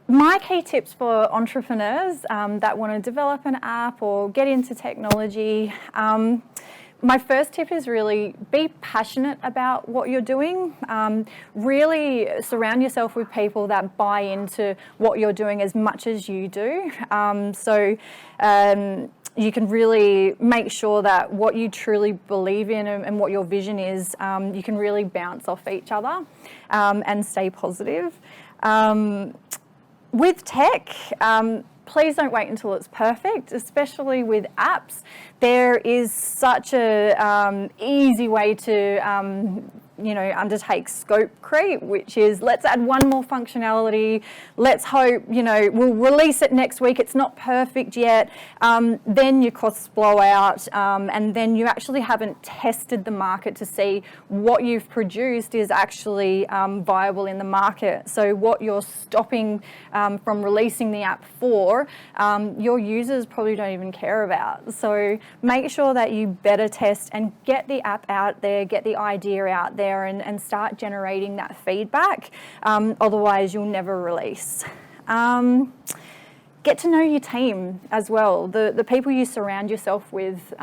[SPEAKER 4] My key tips for entrepreneurs that want to develop an app or get into technology, my first tip is really be passionate about what you're doing. Really surround yourself with people that buy into what you're doing as much as you do. You can really make sure that what you truly believe in and what your vision is, you can really bounce off each other and stay positive. With tech, please don't wait until it's perfect, especially with apps. There is such a easy way to undertake scope creep, which is let's add one more functionality. Let's hope, we'll release it next week. It's not perfect yet. Then your costs blow out, and then you actually haven't tested the market to see what you've produced is actually viable in the market. So what you're stopping from releasing the app for, your users probably don't even care about. So make sure that you beta test and get the app out there, get the idea out there, and start generating that feedback. Otherwise, you'll never release. Get to know your team as well, the people you surround yourself with.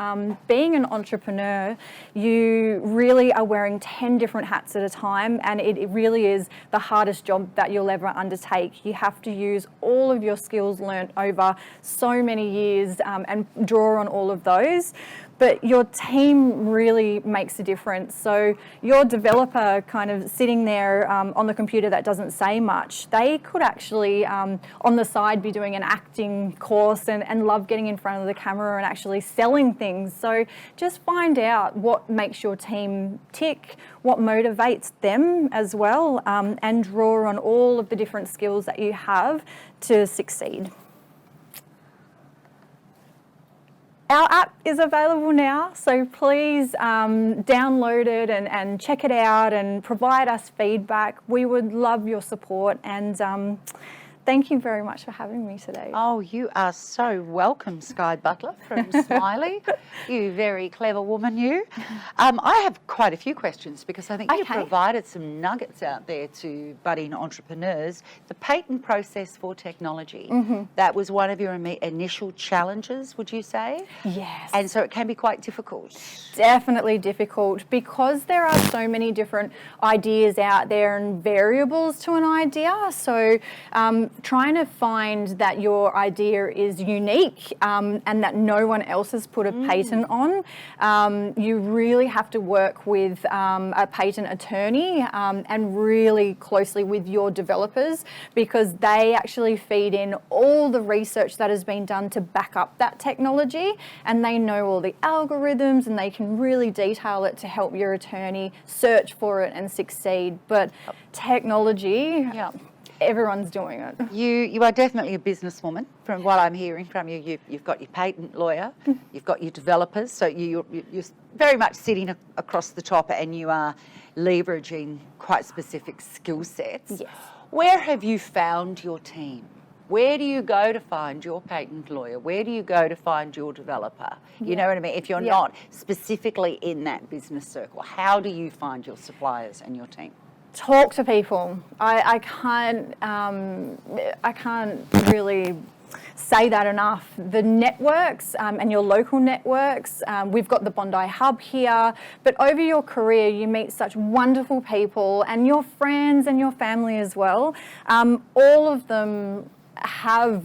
[SPEAKER 4] Being an entrepreneur, you really are wearing 10 different hats at a time, and it really is the hardest job that you'll ever undertake. You have to use all of your skills learnt over so many years and draw on all of those. But your team really makes a difference. So your developer kind of sitting there on the computer that doesn't say much, they could actually on the side be doing an acting course and love getting in front of the camera and actually selling things. So just find out what makes your team tick, what motivates them as well, and draw on all of the different skills that you have to succeed. Our app is available now, so please download it and check it out and provide us feedback. We would love your support, and thank you very much for having me today.
[SPEAKER 1] Oh, you are so welcome, Sky Butler from Smiley. You very clever woman, you. I have quite a few questions because I think you provided some nuggets out there to budding entrepreneurs. The patent process for technology, that was one of your initial challenges, would you say?
[SPEAKER 4] Yes.
[SPEAKER 1] And so it can be quite difficult.
[SPEAKER 4] Definitely difficult because there are so many different ideas out there and variables to an idea. So trying to find that your idea is unique and that no one else has put a patent on. You really have to work with a patent attorney and really closely with your developers, because they actually feed in all the research that has been done to back up that technology, and they know all the algorithms and they can really detail it to help your attorney search for it and succeed. But technology, everyone's doing it.
[SPEAKER 1] You are definitely a businesswoman from what I'm hearing from you. You've got your patent lawyer, you've got your developers, so you're very much sitting across the top, and you are leveraging quite specific skill sets.
[SPEAKER 4] Yes.
[SPEAKER 1] Where have you found your team? Where do you go to find your patent lawyer? Where do you go to find your developer? You know what I mean? If you're not specifically in that business circle, how do you find your suppliers and your team?
[SPEAKER 4] Talk to people. I can't really say that enough. The networks and your local networks, we've got the Bondi Hub here, but over your career you meet such wonderful people, and your friends and your family as well. All of them have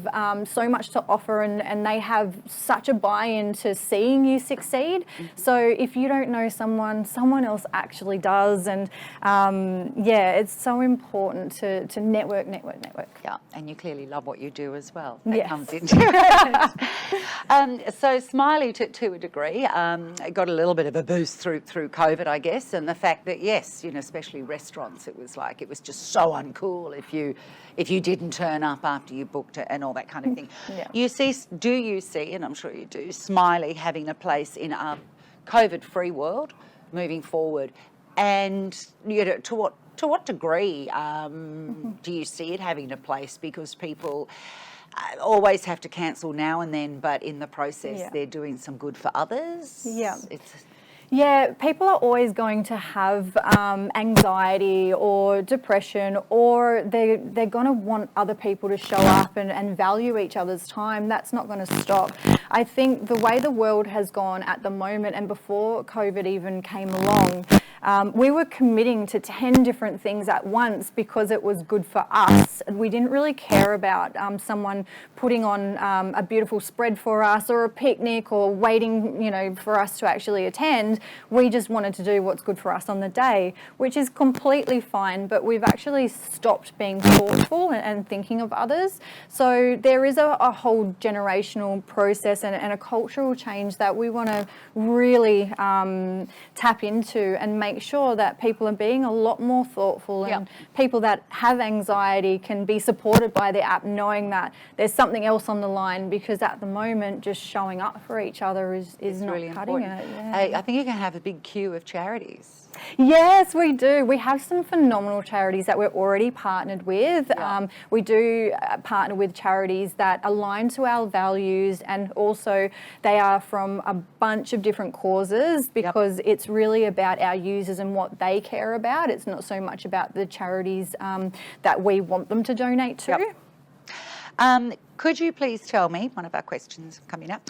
[SPEAKER 4] so much to offer, and they have such a buy-in to seeing you succeed. So if you don't know someone else actually does, and it's so important to network.
[SPEAKER 1] Yeah, and you clearly love what you do as well.
[SPEAKER 4] Yes.
[SPEAKER 1] Comes into it. So Smiley, to a degree, got a little bit of a boost through COVID, I guess, and the fact that especially restaurants, it was just so uncool if you didn't turn up after you booked it and all that kind of thing. Do you see, and I'm sure you do, Smiley having a place in a COVID-free world moving forward? And to what degree do you see it having a place? Because people always have to cancel now and then, but in the process they're doing some good for others.
[SPEAKER 4] Yeah. Yeah, people are always going to have anxiety or depression, or they're going to want other people to show up and value each other's time. That's not going to stop. I think the way the world has gone at the moment, and before COVID even came along, we were committing to 10 different things at once because it was good for us. We didn't really care about someone putting on a beautiful spread for us or a picnic or waiting, for us to actually attend. We just wanted to do what's good for us on the day, which is completely fine, but we've actually stopped being thoughtful and thinking of others. So there is a whole generational process and a cultural change that we want to really tap into and make sure that people are being a lot more thoughtful, and people that have anxiety can be supported by the app, knowing that there's something else on the line, because at the moment just showing up for each other is not
[SPEAKER 1] really
[SPEAKER 4] cutting
[SPEAKER 1] important.
[SPEAKER 4] it. Yeah.
[SPEAKER 1] I think you can have a big queue of charities.
[SPEAKER 4] Yes, we do. We have some phenomenal charities that we're already partnered with.
[SPEAKER 1] Yeah.
[SPEAKER 4] We do partner with charities that align to our values, and also they are from a bunch of different causes, because it's really about our users and what they care about. It's not so much about the charities that we want them to donate to.
[SPEAKER 1] Could you please tell me, one of our questions coming up,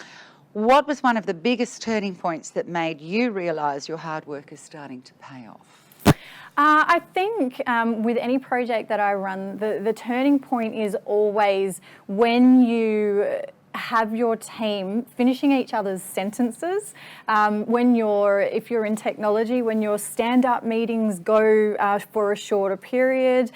[SPEAKER 1] what was one of the biggest turning points that made you realise your hard work is starting to pay off?
[SPEAKER 4] I think with any project that I run, the turning point is always when you have your team finishing each other's sentences. If you're in technology, when your stand-up meetings go for a shorter period,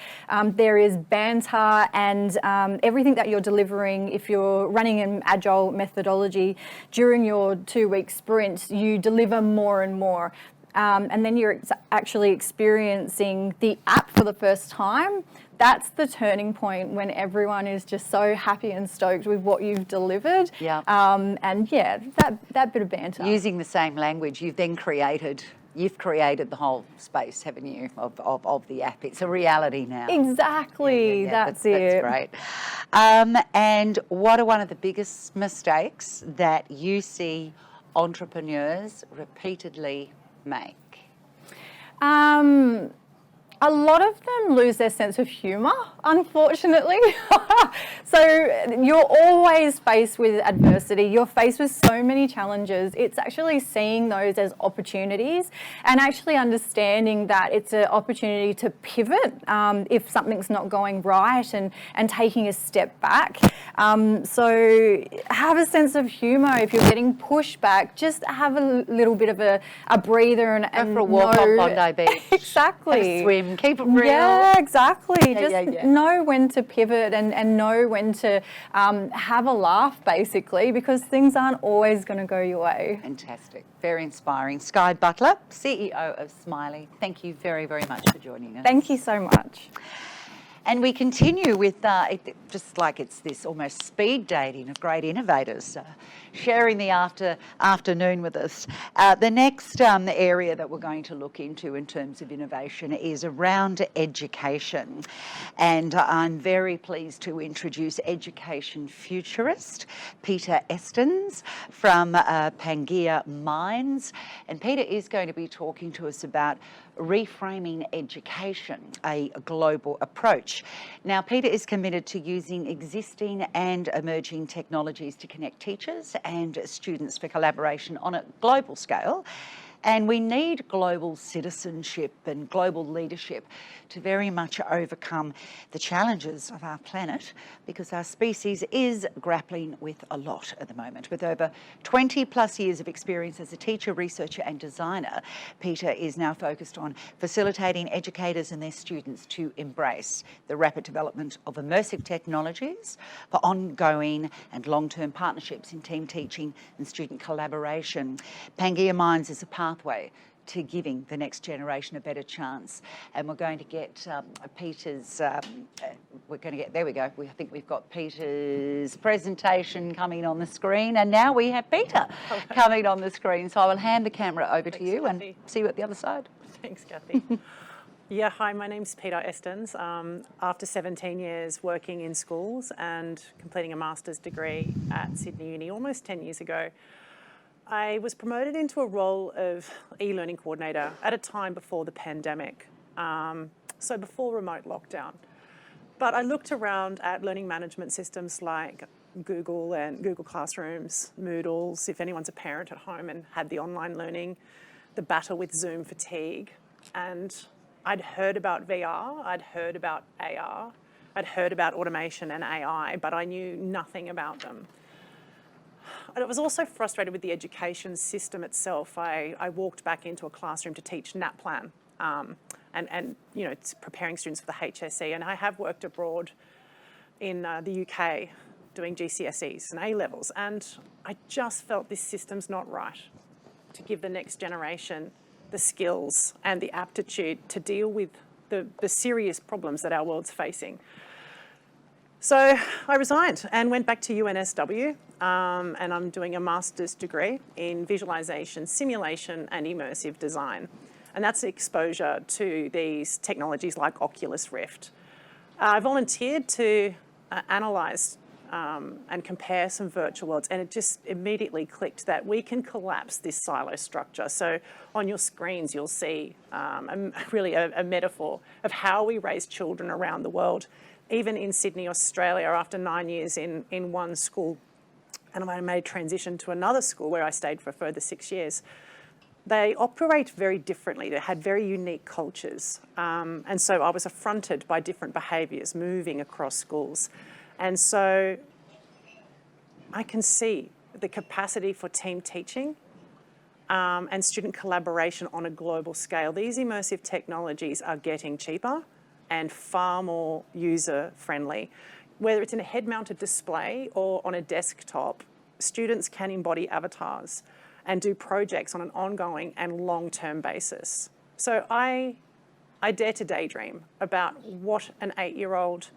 [SPEAKER 4] there is banter, and everything that you're delivering, if you're running an agile methodology, during your 2-week sprint, you deliver more and more. And then you're actually experiencing the app for the first time. That's the turning point, when everyone is just so happy and stoked with what you've delivered.
[SPEAKER 1] Yeah.
[SPEAKER 4] That bit of banter.
[SPEAKER 1] Using the same language, you've created the whole space, haven't you, of the app. It's a reality now.
[SPEAKER 4] Exactly, that's it.
[SPEAKER 1] That's great. And what are one of the biggest mistakes that you see entrepreneurs repeatedly make?
[SPEAKER 4] A lot of them lose their sense of humour, unfortunately. So you're always faced with adversity. You're faced with so many challenges. It's actually seeing those as opportunities, and actually understanding that it's an opportunity to pivot if something's not going right, and taking a step back. So have a sense of humour. If you're getting pushback, just have a little bit of a breather and
[SPEAKER 1] Go for a walk on Bondi Beach.
[SPEAKER 4] Exactly.
[SPEAKER 1] Have a swim. Keep it real.
[SPEAKER 4] Yeah, exactly.
[SPEAKER 1] Yeah,
[SPEAKER 4] Just know when to pivot and know when to have a laugh, basically, because things aren't always going to go your way.
[SPEAKER 1] Fantastic. Very inspiring. Sky Butler, CEO of Smiley, thank you very, very much for joining us.
[SPEAKER 4] Thank you so much.
[SPEAKER 1] And we continue with, just like it's this almost speed dating of great innovators, sharing the afternoon with us. The next area that we're going to look into in terms of innovation is around education. And I'm very pleased to introduce education futurist Peter Estens from Pangea Minds. And Peter is going to be talking to us about reframing education, a global approach. Now, Peter is committed to using existing and emerging technologies to connect teachers and students for collaboration on a global scale. And we need global citizenship and global leadership to very much overcome the challenges of our planet, because our species is grappling with a lot at the moment. With over 20 plus years of experience as a teacher, researcher and designer, Peter is now focused on facilitating educators and their students to embrace the rapid development of immersive technologies for ongoing and long-term partnerships in team teaching and student collaboration. Pangea Minds is a pathway to giving the next generation a better chance. And we're going to get Peter's, there we go. I think we've got Peter's presentation coming on the screen, and now we have Peter coming on the screen. So I will hand the camera over to you, Kathy, and see you at the other side.
[SPEAKER 5] Thanks, Kathy. Yeah, hi, my name's Peter Estens. After 17 years working in schools and completing a master's degree at Sydney Uni almost 10 years ago, I was promoted into a role of e-learning coordinator at a time before the pandemic, so before remote lockdown. But I looked around at learning management systems like Google and Google Classrooms, Moodles, if anyone's a parent at home and had the online learning, the battle with Zoom fatigue. And I'd heard about VR, I'd heard about AR, I'd heard about automation and AI, but I knew nothing about them. I was also frustrated with the education system itself. I walked back into a classroom to teach NAPLAN and you know, preparing students for the HSE. And I have worked abroad in the UK doing GCSEs and A-levels. And I just felt this system's not right to give the next generation the skills and the aptitude to deal with the serious problems that our world's facing. So I resigned and went back to UNSW, and I'm doing a master's degree in visualization, simulation, and immersive design. And that's exposure to these technologies like Oculus Rift. I volunteered to analyse and compare some virtual worlds, and it just immediately clicked that we can collapse this silo structure. So on your screens, you'll see really a metaphor of how we raise children around the world. Even in Sydney, Australia, after 9 years in one school, and I made transition to another school where I stayed for a further 6 years, they operate very differently. They had very unique cultures. And so I was affronted by different behaviours moving across schools. And so I can see the capacity for team teaching and student collaboration on a global scale. These immersive technologies are getting cheaper and far more user-friendly. Whether it's in a head-mounted display or on a desktop, students can embody avatars and do projects on an ongoing and long-term basis. So I dare to daydream about what an 8-year-old,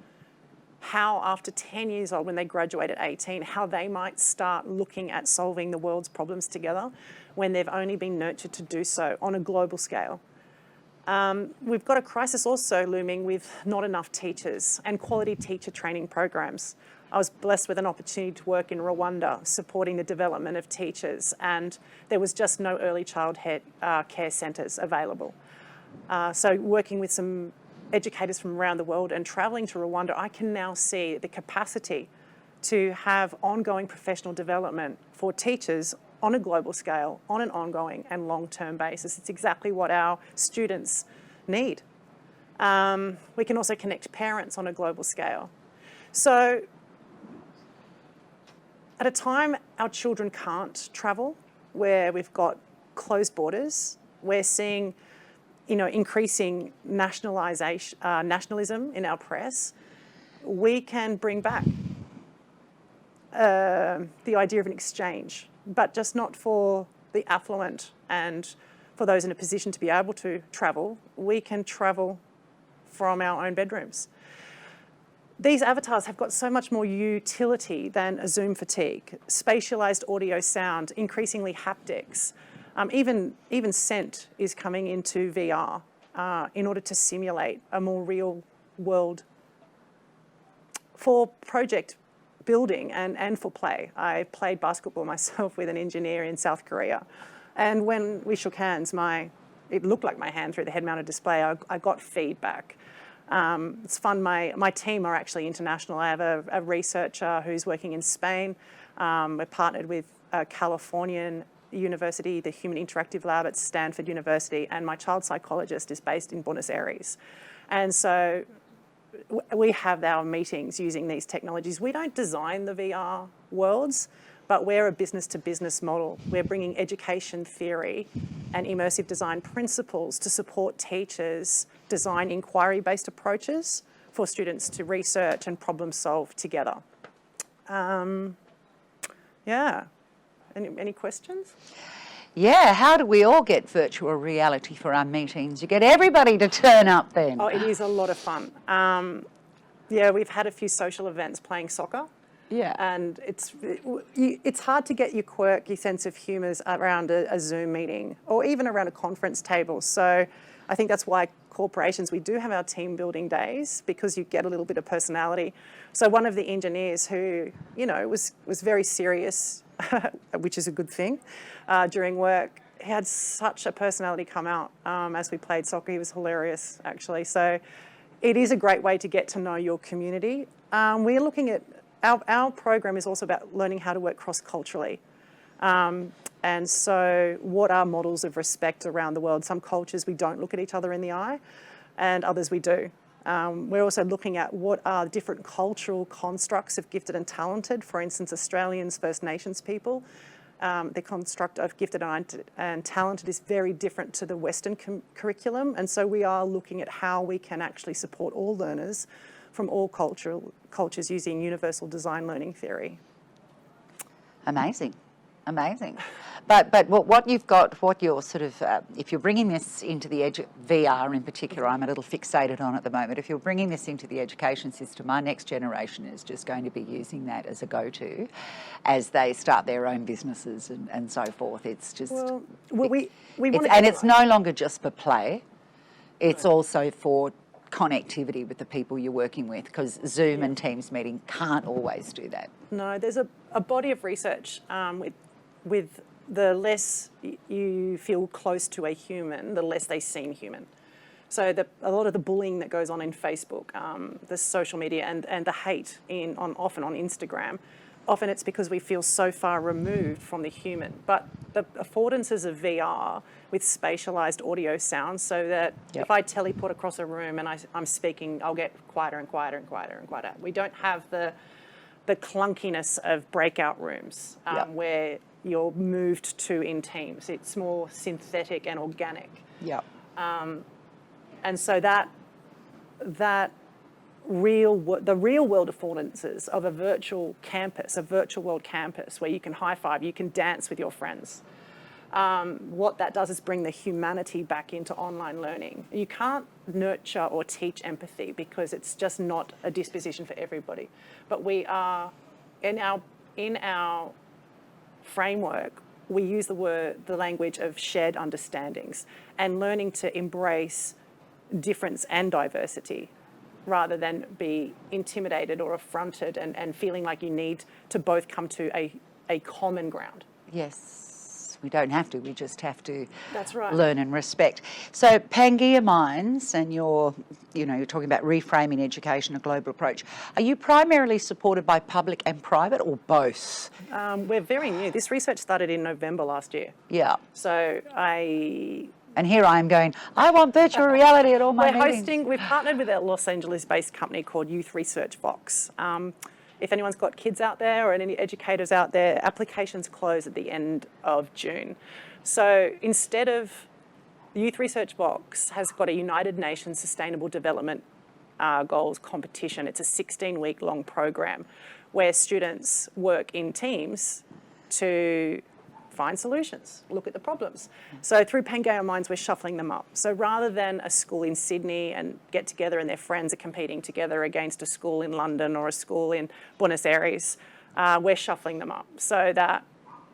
[SPEAKER 5] how after 10 years old, when they graduate at 18, how they might start looking at solving the world's problems together when they've only been nurtured to do so on a global scale. We've got a crisis also looming with not enough teachers and quality teacher training programs. I was blessed with an opportunity to work in Rwanda supporting the development of teachers, and there was just no early childhood care centres available. So working with some educators from around the world and travelling to Rwanda, I can now see the capacity to have ongoing professional development for teachers on a global scale, on an ongoing and long-term basis. It's exactly what our students need. We can also connect parents on a global scale. So at a time our children can't travel, where we've got closed borders, we're seeing increasing nationalism in our press, we can bring back the idea of an exchange, but just not for the affluent and for those in a position to be able to travel. We can travel from our own bedrooms. These avatars have got so much more utility than a Zoom fatigue, spatialised audio sound, increasingly haptics. Even scent is coming into VR in order to simulate a more real world for project building and for play. I played basketball myself with an engineer in South Korea. And when we shook hands, it looked like my hand through the head-mounted display. I got feedback. It's fun. My team are actually international. I have a researcher who's working in Spain. We're partnered with a Californian university, the Human Interactive Lab at Stanford University, and my child psychologist is based in Buenos Aires. And so we have our meetings using these technologies. We don't design the VR worlds, but we're a business-to-business model. We're bringing education theory and immersive design principles to support teachers design inquiry-based approaches for students to research and problem solve together. Yeah. Any questions?
[SPEAKER 1] Yeah, how do we all get virtual reality for our meetings? You get everybody to turn up then.
[SPEAKER 5] Oh, it is a lot of fun. Yeah, we've had a few social events playing soccer.
[SPEAKER 1] Yeah.
[SPEAKER 5] And it's hard to get your quirky sense of humour around a Zoom meeting or even around a conference table. So I think that's why corporations, we do have our team building days because you get a little bit of personality. So one of the engineers who, was very serious, which is a good thing, during work, he had such a personality come out as we played soccer. He was hilarious, actually. So it is a great way to get to know your community. We're looking at, our program is also about learning how to work cross-culturally. And so what are models of respect around the world? Some cultures we don't look at each other in the eye, and others we do. We're also looking at what are different cultural constructs of gifted and talented. For instance, Australians, First Nations people, the construct of gifted and talented is very different to the Western curriculum. And so we are looking at how we can actually support all learners from all cultures using universal design learning theory.
[SPEAKER 1] Amazing. But what you've got, what you're sort of, if you're bringing this into the VR in particular, I'm a little fixated on at the moment. If you're bringing this into the education system, our next generation is just going to be using that as a go-to as they start their own businesses and so forth. It's just, it's no longer just for play. It's also for connectivity with the people you're working with, because Zoom and Teams meeting can't always do that. No,
[SPEAKER 5] there's a body of research with the less you feel close to a human, the less they seem human. So a lot of the bullying that goes on in Facebook, the social media and the hate often on Instagram, often it's because we feel so far removed from the human. But the affordances of VR with spatialised audio sound, so that if I teleport across a room and I'm speaking, I'll get quieter and quieter and quieter and quieter. We don't have the clunkiness of breakout rooms where you're moved to in teams. It's more synthetic and organic. And so the real world affordances of a virtual campus, a virtual world campus where you can high five, you can dance with your friends. What that does is bring the humanity back into online learning. You can't nurture or teach empathy because it's just not a disposition for everybody. But we are, in our framework, we use the language of shared understandings and learning to embrace difference and diversity rather than be intimidated or affronted and feeling like you need to both come to a common ground.
[SPEAKER 1] Yes. We don't have to, we just have to
[SPEAKER 5] That's right.
[SPEAKER 1] learn and respect. So Pangaea Minds, and you're talking about reframing education, a global approach. Are you primarily supported by public and private, or both?
[SPEAKER 5] We're very new. This research started in November last year.
[SPEAKER 1] Yeah.
[SPEAKER 5] So
[SPEAKER 1] And here I am going, I want virtual reality at all my meetings.
[SPEAKER 5] We've partnered with a Los Angeles-based company called Youth Research Vox. If anyone's got kids out there or any educators out there, applications close at the end of June. So instead of Youth Research Vox has got a United Nations Sustainable Development Goals competition. It's a 16-week long program where students work in teams to find solutions, look at the problems. So through Pangaea Minds, we're shuffling them up. So rather than a school in Sydney and get together and their friends are competing together against a school in London or a school in Buenos Aires, we're shuffling them up so that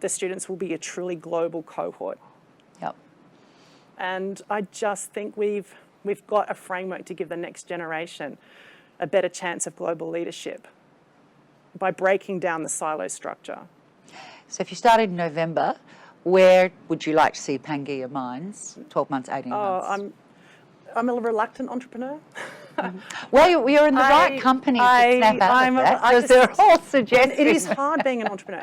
[SPEAKER 5] the students will be a truly global cohort.
[SPEAKER 1] Yep.
[SPEAKER 5] And I just think we've got a framework to give the next generation a better chance of global leadership by breaking down the silo structure.
[SPEAKER 1] So if you started in November, where would you like to see Pangaea Minds? 12 months, 18 months?
[SPEAKER 5] I'm a reluctant entrepreneur.
[SPEAKER 1] Well, you're in the right company to snap out of that, because they're all suggesting.
[SPEAKER 5] It is hard being an entrepreneur,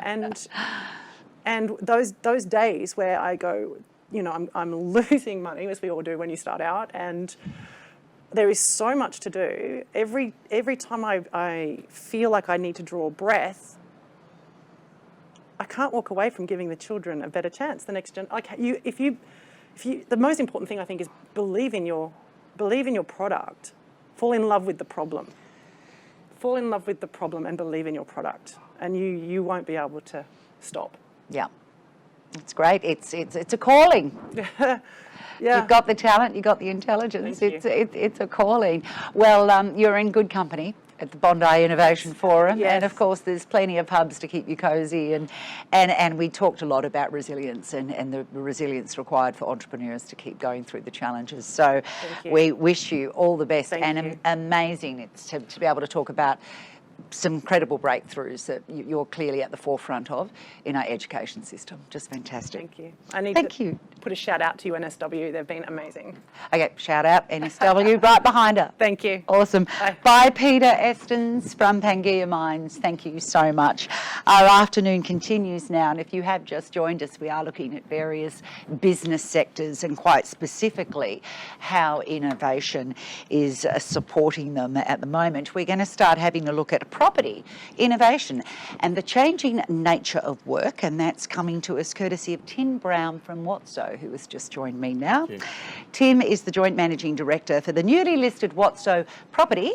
[SPEAKER 5] and those days where I go, I'm losing money, as we all do when you start out, and there is so much to do. Every time I feel like I need to draw a breath, I can't walk away from giving the children a better chance. The next gen, the most important thing I think is believe in your product, fall in love with the problem, and believe in your product, and you won't be able to stop.
[SPEAKER 1] Yeah, it's great. It's a calling.
[SPEAKER 5] Yeah.
[SPEAKER 1] You've got the talent, you've got the intelligence.
[SPEAKER 5] Thank you.
[SPEAKER 1] It's a calling. Well, you're in good company. at the Bondi Innovation Forum,
[SPEAKER 5] Yes.
[SPEAKER 1] and of course there's plenty of pubs to keep you cosy, and we talked a lot about resilience and the resilience required for entrepreneurs to keep going through the challenges. So we wish you all the best.
[SPEAKER 5] Thank you.
[SPEAKER 1] Amazing it's to be able to talk about some incredible breakthroughs that you're clearly at the forefront of in our education system. Just fantastic.
[SPEAKER 5] Thank you. I need
[SPEAKER 1] Thank
[SPEAKER 5] to
[SPEAKER 1] you.
[SPEAKER 5] put a shout out to UNSW. They've been amazing.
[SPEAKER 1] Okay, shout out NSW right behind her.
[SPEAKER 5] Thank you.
[SPEAKER 1] Awesome.
[SPEAKER 5] Bye.
[SPEAKER 1] Bye, Peter Estens from Pangaea Mines. Thank you so much. Our afternoon continues now, and if you have just joined us, we are looking at various business sectors and quite specifically how innovation is supporting them at the moment. We're going to start having a look at property innovation and the changing nature of work, and that's coming to us courtesy of Tim Brown from WOTSO, who has just joined me now.
[SPEAKER 6] Thank you.
[SPEAKER 1] Tim is the Joint Managing Director for the newly listed WOTSO property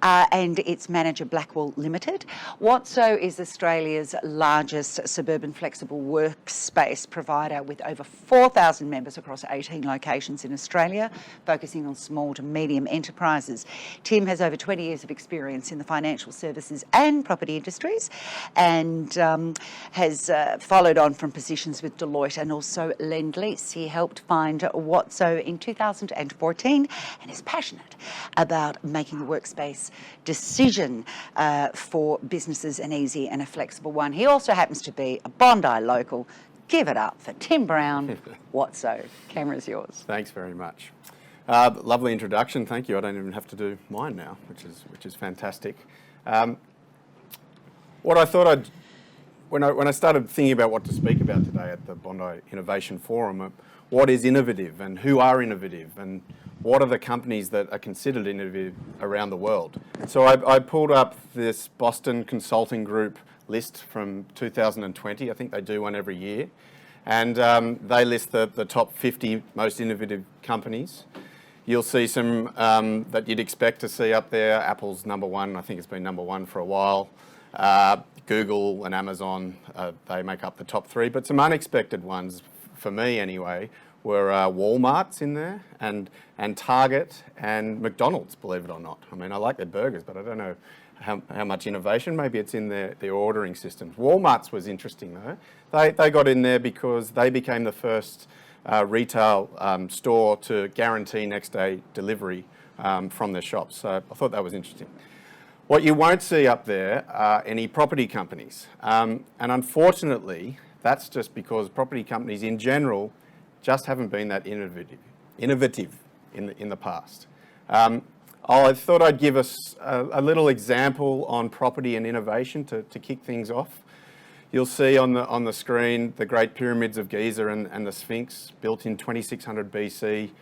[SPEAKER 1] and its manager Blackwell Limited. WOTSO is Australia's largest suburban flexible workspace provider with over 4,000 members across 18 locations in Australia, focusing on small to medium enterprises. Tim has over 20 years of experience in the financial services and property industries, and has followed on from positions with Deloitte and also Lend-Lease. He helped find WOTSO in 2014 and is passionate about making the workspace decision for businesses an easy and a flexible one. He also happens to be a Bondi local. Give it up for Tim Brown, WOTSO. Camera's yours.
[SPEAKER 6] Thanks very much. Lovely introduction. Thank you. I don't even have to do mine now, which is fantastic. What I thought when I started thinking about what to speak about today at the Bondi Innovation Forum, what is innovative and who are innovative and what are the companies that are considered innovative around the world. So I pulled up this Boston Consulting Group list from 2020. I think they do one every year. And they list the top 50 most innovative companies. You'll see some that you'd expect to see up there. Apple's number one. I think it's been number one for a while. Google and Amazon, they make up the top three. But some unexpected ones, for me anyway, were Walmart's in there and Target and McDonald's, believe it or not. I mean, I like their burgers, but I don't know how much innovation. Maybe it's in their ordering systems. Walmart's was interesting though. They got in there because they became the first retail store to guarantee next day delivery from their shops. So I thought that was interesting. What you won't see up there are any property companies. And unfortunately, that's just because property companies in general just haven't been that innovative in the past. I thought I'd give us a little example on property and innovation to kick things off. You'll see on the screen the Great Pyramids of Giza and the Sphinx, built in 2600 BC,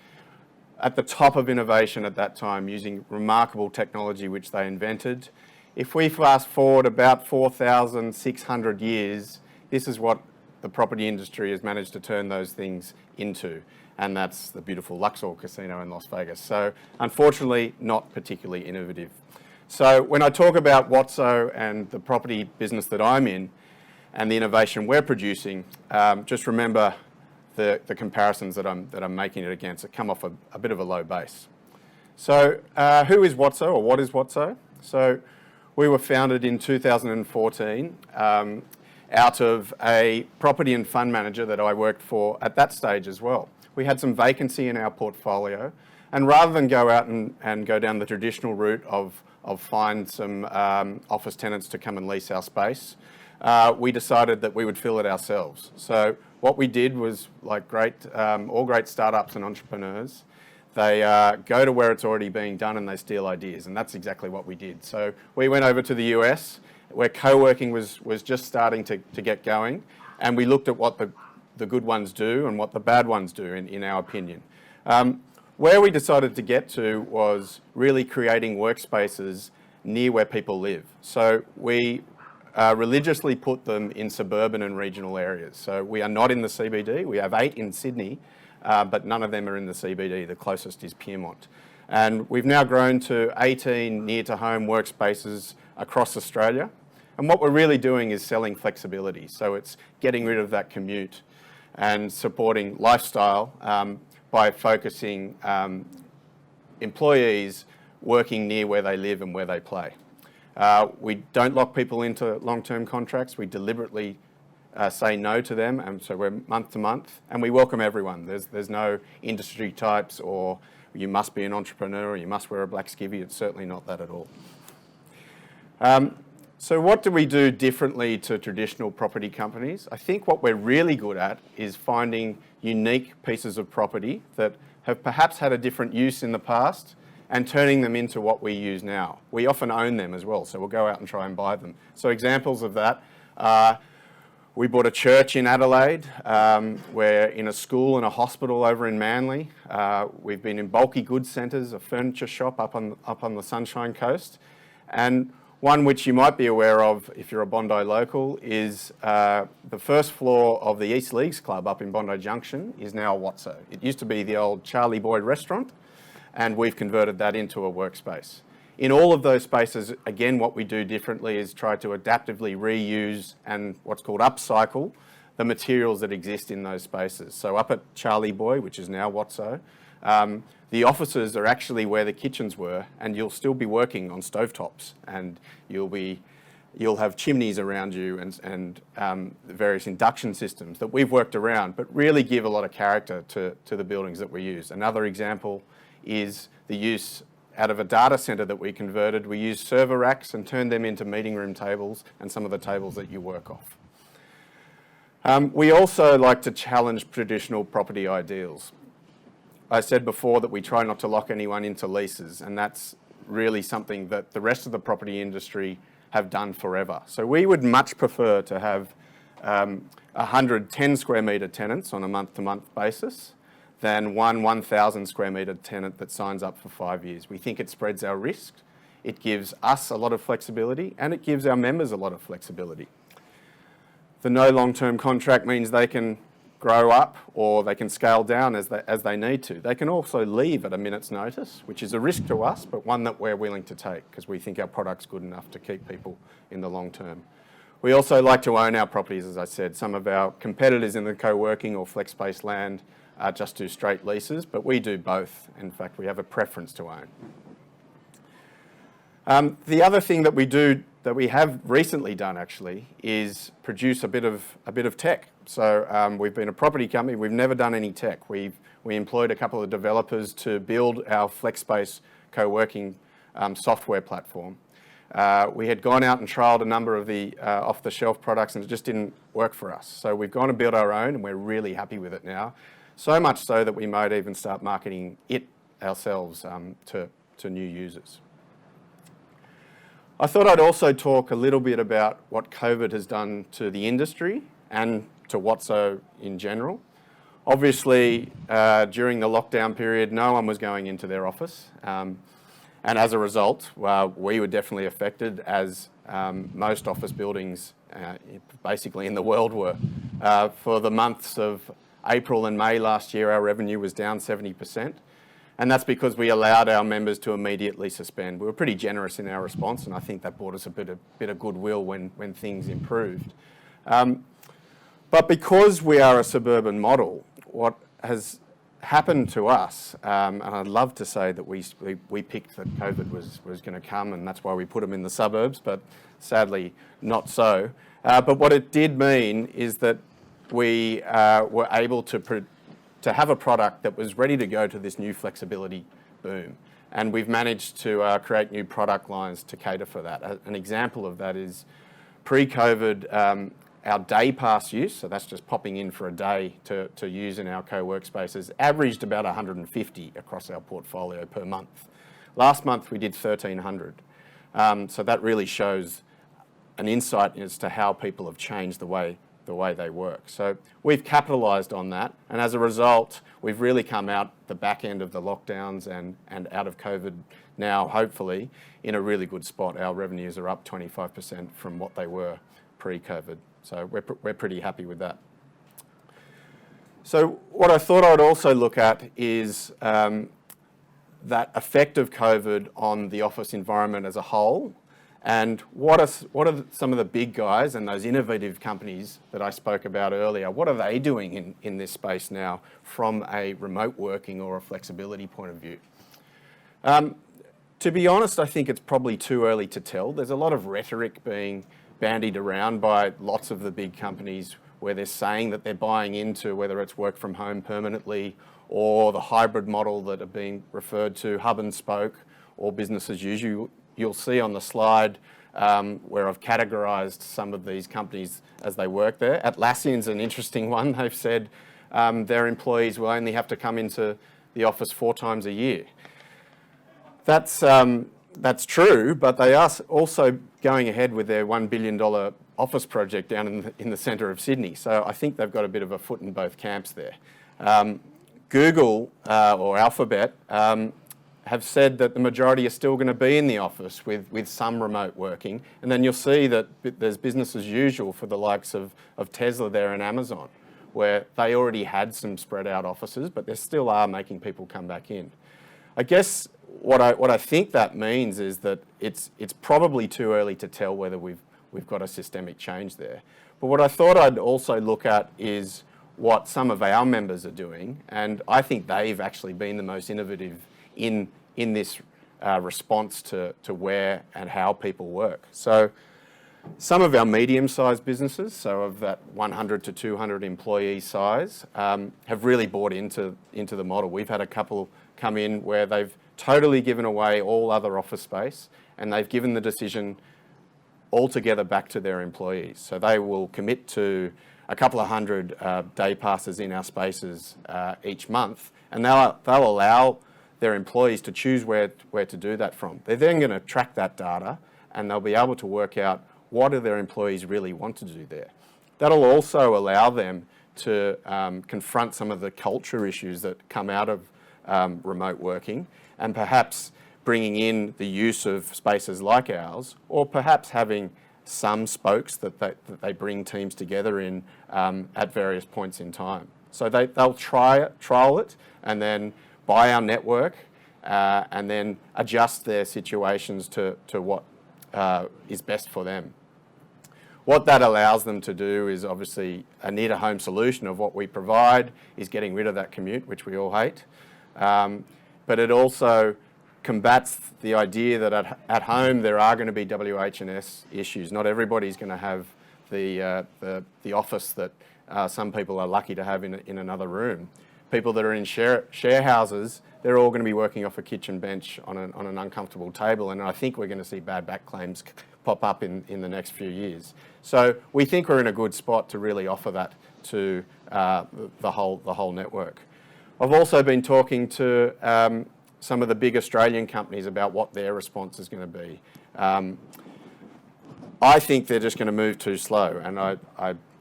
[SPEAKER 6] at the top of innovation at that time, using remarkable technology which they invented. If we fast forward about 4,600 years, this is what the property industry has managed to turn those things into, and that's the beautiful Luxor Casino in Las Vegas. So unfortunately, not particularly innovative. So when I talk about WOTSO and the property business that I'm in, and the innovation we're producing, just remember the comparisons that I'm making it against. It come off a bit of a low base. So who is WOTSO, or what is WOTSO? So we were founded in 2014 out of a property and fund manager that I worked for at that stage as well. We had some vacancy in our portfolio, and rather than go out and go down the traditional route of find some office tenants to come and lease our space, we decided that we would fill it ourselves. So what we did was, like all great startups and entrepreneurs, they go to where it's already being done and they steal ideas, and that's exactly what we did. So we went over to the US, where co-working was just starting to get going, and we looked at what the good ones do and what the bad ones do, in our opinion. Where we decided to get to was really creating workspaces near where people live. So we religiously put them in suburban and regional areas. So we are not in the CBD. We have 8 in Sydney, but none of them are in the CBD. The closest is Pyrmont. And we've now grown to 18 near-to-home workspaces across Australia. And what we're really doing is selling flexibility. So it's getting rid of that commute and supporting lifestyle by focusing employees working near where they live and where they play. We don't lock people into long-term contracts. We deliberately say no to them, and so we're month to month, and we welcome everyone. There's no industry types or you must be an entrepreneur or you must wear a black skivvy. It's certainly not that at all. So what do we do differently to traditional property companies? I think what we're really good at is finding unique pieces of property that have perhaps had a different use in the past and turning them into what we use now. We often own them as well, so we'll go out and try and buy them. So examples of that are, we bought a church in Adelaide. We're in a school and a hospital over in Manly. We've been in bulky goods centres, a furniture shop up on the Sunshine Coast. And one which you might be aware of if you're a Bondi local is the first floor of the East Leagues Club up in Bondi Junction is now a Watso. It used to be the old Charlie Boyd restaurant, and we've converted that into a workspace. In all of those spaces, again, what we do differently is try to adaptively reuse and what's called upcycle the materials that exist in those spaces. So up at Charlie Boy, which is now Watso, the offices are actually where the kitchens were, and you'll still be working on stovetops, and you'll have chimneys around you and various induction systems that we've worked around, but really give a lot of character to the buildings that we use. Another example is the use out of a data centre that we converted. We used server racks and turned them into meeting room tables and some of the tables that you work off. We also like to challenge traditional property ideals. I said before that we try not to lock anyone into leases, and that's really something that the rest of the property industry have done forever. So we would much prefer to have 110 square metre tenants on a month-to-month basis than one 1,000 square metre tenant that signs up for 5 years. We think it spreads our risk, it gives us a lot of flexibility, and it gives our members a lot of flexibility. The no long-term contract means they can grow up or they can scale down as they need to. They can also leave at a minute's notice, which is a risk to us, but one that we're willing to take because we think our product's good enough to keep people in the long term. We also like to own our properties, as I said. Some of our competitors in the co-working or flex space land just do straight leases, but we do both. In fact, we have a preference to own. The other thing that we do, that we have recently done actually, is produce a bit of tech. So we've been a property company, we've never done any tech. We employed a couple of developers to build our flex space co-working software platform. We had gone out and trialled a number of the off-the-shelf products and it just didn't work for us. So we've gone and built our own and we're really happy with it now. So much so that we might even start marketing it ourselves to new users. I thought I'd also talk a little bit about what COVID has done to the industry and to Watso in general. Obviously, during the lockdown period, no one was going into their office. And as a result, we were definitely affected, as most office buildings basically in the world were. For the months of April and May last year, our revenue was down 70%. And that's because we allowed our members to immediately suspend. We were pretty generous in our response, and I think that brought us a bit of goodwill when things improved. But because we are a suburban model, what has happened to us, and I'd love to say that we picked that COVID was going to come, and that's why we put them in the suburbs, but sadly not so. But what it did mean is that we were able to have a product that was ready to go to this new flexibility boom. And we've managed to create new product lines to cater for that. An example of that is pre-COVID, our day pass use, so that's just popping in for a day to use in our co-workspaces, averaged about 150 across our portfolio per month. Last month we did 1,300. So that really shows an insight as to how people have changed the way they work. So we've capitalised on that, and as a result, we've really come out the back end of the lockdowns and out of COVID now, hopefully, in a really good spot. Our revenues are up 25% from what they were pre-COVID. So we're pretty happy with that. So what I thought I'd also look at is that effect of COVID on the office environment as a whole. And what are some of the big guys and those innovative companies that I spoke about earlier, what are they doing in this space now from a remote working or a flexibility point of view? To be honest, I think it's probably too early to tell. There's a lot of rhetoric being bandied around by lots of the big companies where they're saying that they're buying into whether it's work from home permanently or the hybrid model that are being referred to, hub and spoke, or business as usual. You'll see on the slide where I've categorised some of these companies as they work there. Atlassian's an interesting one. They've said their employees will only have to come into the office 4 times a year. That's true, but they are also going ahead with their $1 billion office project down in the centre of Sydney. So I think they've got a bit of a foot in both camps there. Google or Alphabet have said that the majority are still going to be in the office with some remote working. And then you'll see that there's business as usual for the likes of Tesla there and Amazon, where they already had some spread out offices, but they still are making people come back in. I guess what I think that means is that it's probably too early to tell whether we've got a systemic change there. But what I thought I'd also look at is what some of our members are doing, and I think they've actually been the most innovative in this response to where and how people work. So some of our medium-sized businesses, so of that 100 to 200 employee size, have really bought into the model. We've had a couple come in where they've totally given away all other office space, and they've given the decision altogether back to their employees. So they will commit to a couple of hundred day passes in our spaces each month, and they'll allow their employees to choose where to do that from. They're then going to track that data, and they'll be able to work out what do their employees really want to do there. That'll also allow them to confront some of the culture issues that come out of remote working, and perhaps bringing in the use of spaces like ours, or perhaps having some spokes that they bring teams together in at various points in time. So they'll trial it, and then buy our network, and then adjust their situations to what is best for them. What that allows them to do is obviously a near-to-home solution of what we provide is getting rid of that commute, which we all hate. But it also combats the idea that at home there are going to be WH&S issues. Not everybody's going to have the office that some people are lucky to have in another room. People that are in share houses, they're all going to be working off a kitchen bench on an uncomfortable table, and I think we're going to see bad back claims pop up in the next few years. So we think we're in a good spot to really offer that to the whole network. I've also been talking to some of the big Australian companies about what their response is going to be. I think they're just going to move too slow, and I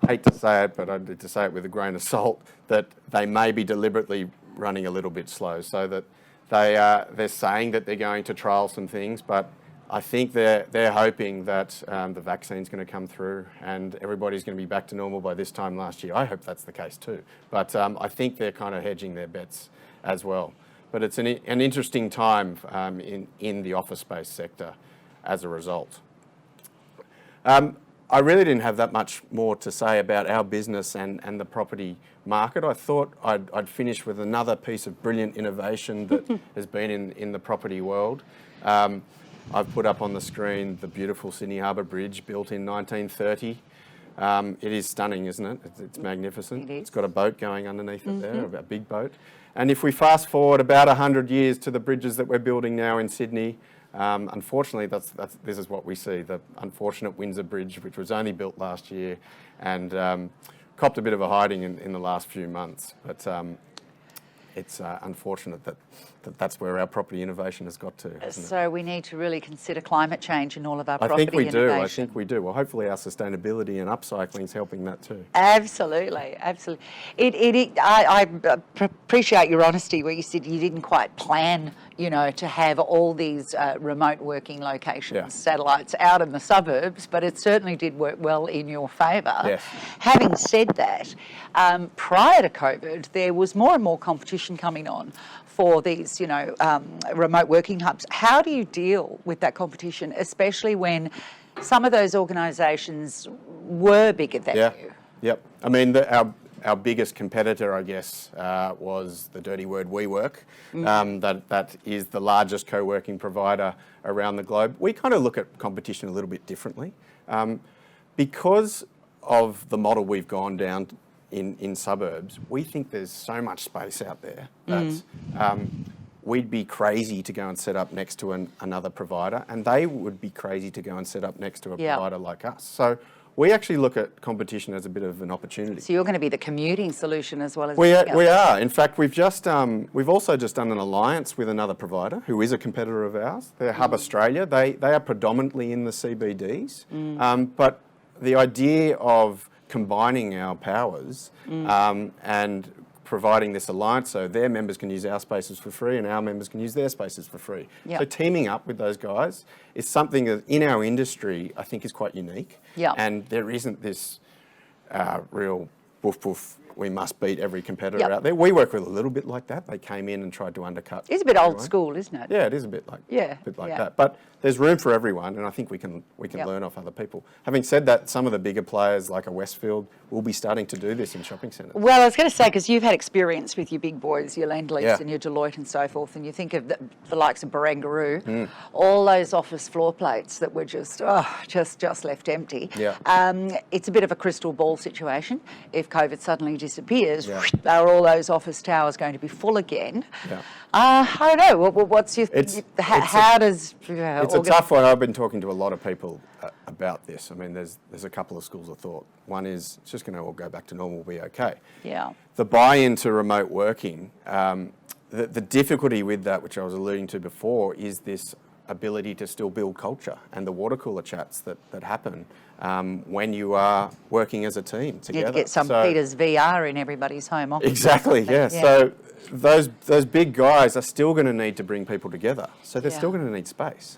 [SPEAKER 6] hate to say it, but I need to say it with a grain of salt, that they may be deliberately running a little bit slow, so that they're saying that they're going to trial some things, but I think they're hoping that the vaccine's going to come through and everybody's going to be back to normal by this time last year. I hope that's the case too, but I think they're kind of hedging their bets as well. But it's an interesting time in the office space sector as a result. I really didn't have that much more to say about our business and the property market. I thought I'd finish with another piece of brilliant innovation that has been in the property world. I've put up on the screen the beautiful Sydney Harbour Bridge, built in 1930. It is stunning, isn't it? It's magnificent. It's got a boat going underneath it there, a big boat. And if we fast forward about 100 years to the bridges that we're building now in Sydney, unfortunately, this is what we see, the unfortunate Windsor Bridge, which was only built last year and copped a bit of a hiding in the last few months. But it's unfortunate that that's where our property innovation has got to, hasn't it?
[SPEAKER 1] So we need to really consider climate change in all of our property innovation.
[SPEAKER 6] I think we do. Well, hopefully our sustainability and upcycling is helping that too.
[SPEAKER 1] Absolutely. I appreciate your honesty where you said you didn't quite plan, to have all these remote working locations, satellites out in the suburbs, but it certainly did work well in your favour.
[SPEAKER 6] Yes.
[SPEAKER 1] Having said that, prior to COVID, there was more and more competition coming on for these, remote working hubs. How do you deal with that competition, especially when some of those organisations were bigger than you?
[SPEAKER 6] Yep. I mean, our biggest competitor, I guess, was the dirty word WeWork. That is the largest co-working provider around the globe. We kind of look at competition a little bit differently. Because of the model we've gone down in suburbs, we think there's so much space out there that we'd be crazy to go and set up next to another provider, and they would be crazy to go and set up next to a provider like us. So we actually look at competition as a bit of an opportunity.
[SPEAKER 1] So you're going to be the commuting solution as well as
[SPEAKER 6] we are. In fact, we've also just done an alliance with another provider who is a competitor of ours. They're Hub Australia. They are predominantly in the CBDs, but the idea of combining our powers and providing this alliance so their members can use our spaces for free and our members can use their spaces for free. So teaming up with those guys is something that in our industry I think is quite unique. And there isn't this real woof woof, we must beat every competitor out there. We work with a little bit like that. They came in and tried to undercut.
[SPEAKER 1] It's a bit old school, isn't it?
[SPEAKER 6] Yeah, it is a bit like that. But there's room for everyone, and I think we can learn off other people. Having said that, some of the bigger players like a Westfield will be starting to do this in shopping centres.
[SPEAKER 1] Well, I was going to say, because you've had experience with your big boys, your Lendlease and your Deloitte and so forth, and you think of the likes of Barangaroo, all those office floor plates that were just left empty. It's a bit of a crystal ball situation. If COVID suddenly disappears, are all those office towers going to be full again? I don't know. What's your? How does?
[SPEAKER 6] It's a tough one. I've been talking to a lot of people about this. I mean, there's a couple of schools of thought. One is it's just going to all go back to normal, be okay. The buy-in to remote working, the difficulty with that, which I was alluding to before, is this ability to still build culture and the water cooler chats that happen when you are working as a team together.
[SPEAKER 1] You get some Peter's VR in everybody's home office.
[SPEAKER 6] Exactly, So those big guys are still going to need to bring people together. So they're still going to need space.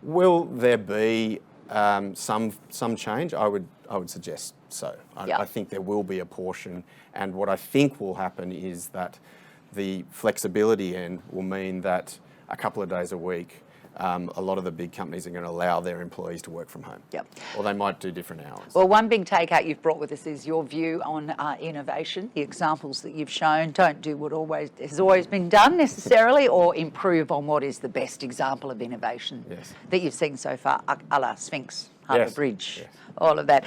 [SPEAKER 6] Will there be some change? I would suggest so. I think there will be a portion, and what I think will happen is that the flexibility end will mean that a couple of days a week, a lot of the big companies are going to allow their employees to work from home. Or they might do different hours.
[SPEAKER 1] Well, one big takeout you've brought with us is your view on innovation. The examples that you've shown don't do what has always been done necessarily, or improve on what is the best example of innovation that you've seen so far, a la Sphinx, Harbour Bridge. All of that.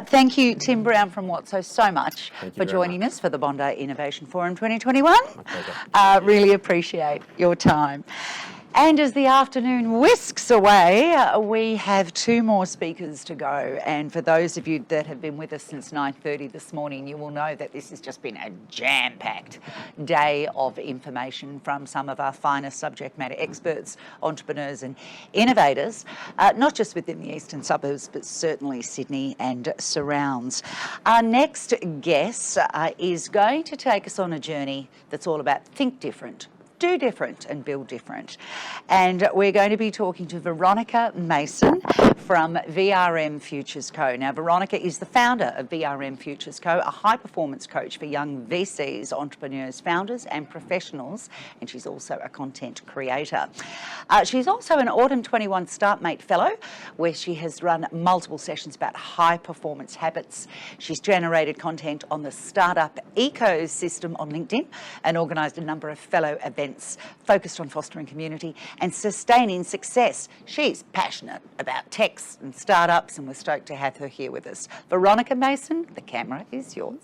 [SPEAKER 1] Thank you, Tim Brown from Watso, so much for joining us for the Bondi Innovation Forum 2021.
[SPEAKER 6] My pleasure.
[SPEAKER 1] Really appreciate your time. And as the afternoon whisks away, we have two more speakers to go. And for those of you that have been with us since 9:30 this morning, you will know that this has just been a jam-packed day of information from some of our finest subject matter experts, entrepreneurs and innovators, not just within the eastern suburbs, but certainly Sydney and surrounds. Our next guest is going to take us on a journey that's all about think different, do different and build different. And we're going to be talking to Veronica Mason from VRM Futures Co. Now, Veronica is the founder of VRM Futures Co., a high-performance coach for young VCs, entrepreneurs, founders and professionals, and she's also a content creator. She's also an Autumn 21 Startmate Fellow, where she has run multiple sessions about high-performance habits. She's generated content on the startup ecosystem on LinkedIn and organised a number of fellow events focused on fostering community and sustaining success. She's passionate about techs and startups, and we're stoked to have her here with us. Veronica Mason, the camera is yours.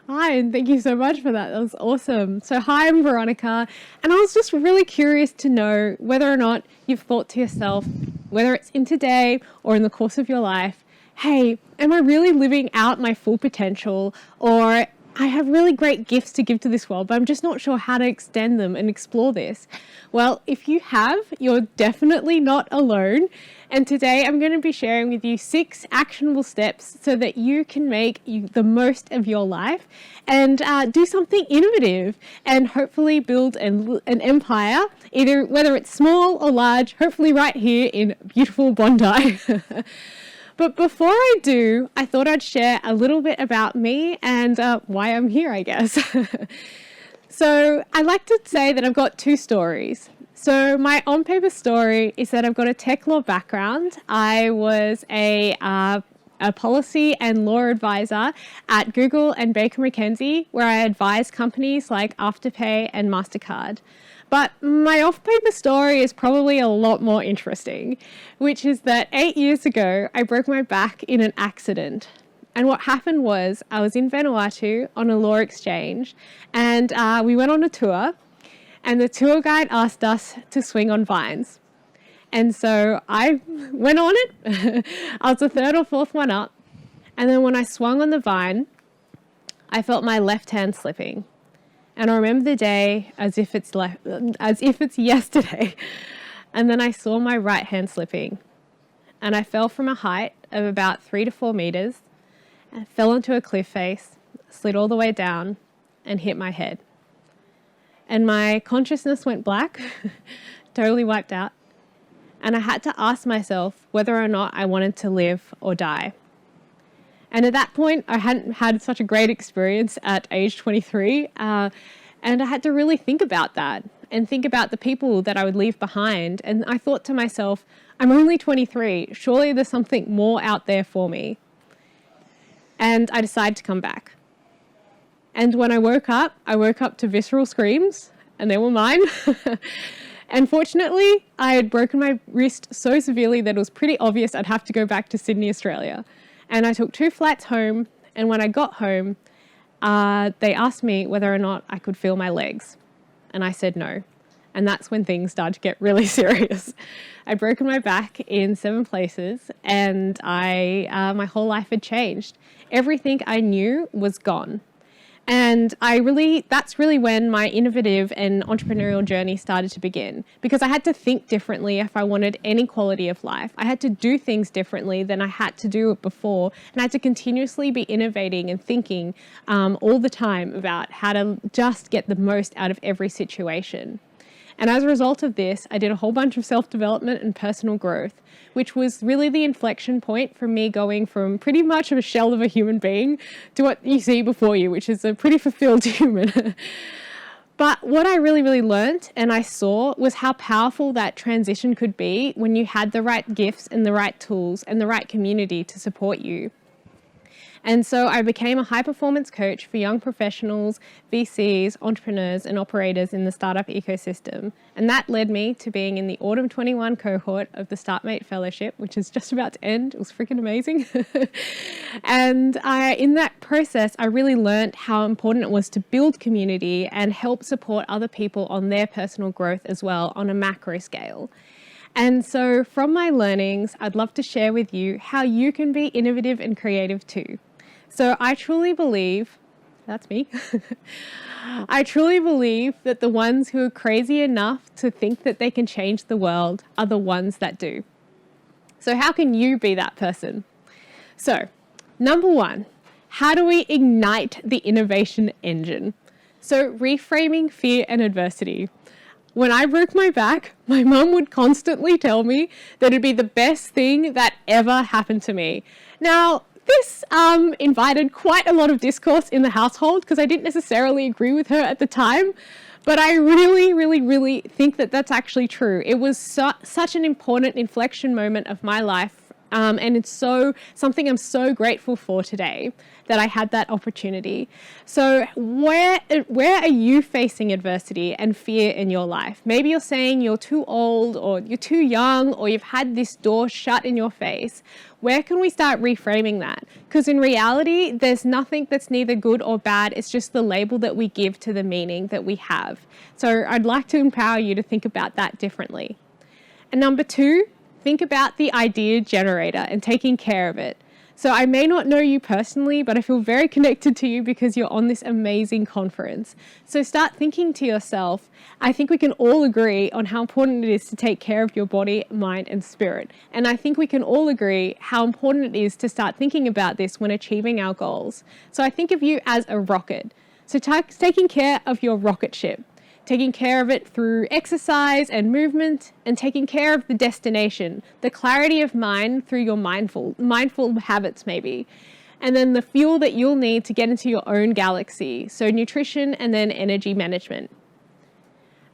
[SPEAKER 7] Hi, and thank you so much for that. That was awesome. So hi, I'm Veronica, and I was just really curious to know whether or not you've thought to yourself, whether it's in today or in the course of your life, hey, am I really living out my full potential, or I have really great gifts to give to this world, but I'm just not sure how to extend them and explore this. Well, if you have, you're definitely not alone. And today I'm going to be sharing with you 6 actionable steps so that you can make the most of your life and do something innovative and hopefully build an empire, whether it's small or large, hopefully right here in beautiful Bondi. But before I do, I thought I'd share a little bit about me and why I'm here, I guess. So I like to say that I've got 2 stories. So my on-paper story is that I've got a tech law background. I was a a policy and law advisor at Google and Baker McKenzie, where I advise companies like Afterpay and MasterCard. But my off-paper story is probably a lot more interesting, which is that 8 years ago, I broke my back in an accident. And what happened was I was in Vanuatu on a law exchange, and we went on a tour, and the tour guide asked us to swing on vines. And so I went on it. I was the third or fourth one up. And then when I swung on the vine, I felt my left hand slipping. And I remember the day as if it's yesterday. And then I saw my right hand slipping. And I fell from a height of about 3 to 4 meters. I fell onto a cliff face, slid all the way down, and hit my head. And my consciousness went black, totally wiped out. And I had to ask myself whether or not I wanted to live or die. And at that point, I hadn't had such a great experience at age 23. And I had to really think about that and think about the people that I would leave behind. And I thought to myself, I'm only 23. Surely there's something more out there for me. And I decided to come back. And when I woke up to visceral screams, and they were mine. And fortunately, I had broken my wrist so severely that it was pretty obvious I'd have to go back to Sydney, Australia. And I took 2 flights home, and when I got home, they asked me whether or not I could feel my legs. And I said no. And that's when things started to get really serious. I'd broken my back in 7 places, and my whole life had changed. Everything I knew was gone. And that's really when my innovative and entrepreneurial journey started to begin, because I had to think differently if I wanted any quality of life. I had to do things differently than I had to do it before, and I had to continuously be innovating and thinking all the time about how to just get the most out of every situation. And as a result of this, I did a whole bunch of self-development and personal growth, which was really the inflection point for me going from pretty much a shell of a human being to what you see before you, which is a pretty fulfilled human. But what I really, really learned and I saw was how powerful that transition could be when you had the right gifts and the right tools and the right community to support you. And so I became a high-performance coach for young professionals, VCs, entrepreneurs, and operators in the startup ecosystem. And that led me to being in the Autumn 21 cohort of the Startmate Fellowship, which is just about to end. It was freaking amazing. And in that process, I really learned how important it was to build community and help support other people on their personal growth as well on a macro scale. And so from my learnings, I'd love to share with you how you can be innovative and creative too. So I truly believe, that's me, I truly believe that the ones who are crazy enough to think that they can change the world are the ones that do. So how can you be that person? So, number 1, how do we ignite the innovation engine? So reframing fear and adversity. When I broke my back, my mum would constantly tell me that it'd be the best thing that ever happened to me. Now, this invited quite a lot of discourse in the household because I didn't necessarily agree with her at the time, but I really, really, really think that that's actually true. It was such an important inflection moment of my life, and it's something I'm so grateful for today that I had that opportunity. So where are you facing adversity and fear in your life? Maybe you're saying you're too old or you're too young or you've had this door shut in your face. Where can we start reframing that? Because in reality, there's nothing that's neither good or bad. It's just the label that we give to the meaning that we have. So I'd like to empower you to think about that differently. And number 2, think about the idea generator and taking care of it. So I may not know you personally, but I feel very connected to you because you're on this amazing conference. So start thinking to yourself, I think we can all agree on how important it is to take care of your body, mind, and spirit. And I think we can all agree how important it is to start thinking about this when achieving our goals. So I think of you as a rocket. So taking care of your rocket ship. Taking care of it through exercise and movement, and taking care of the destination, the clarity of mind through your mindful habits maybe. And then the fuel that you'll need to get into your own galaxy, so nutrition and then energy management.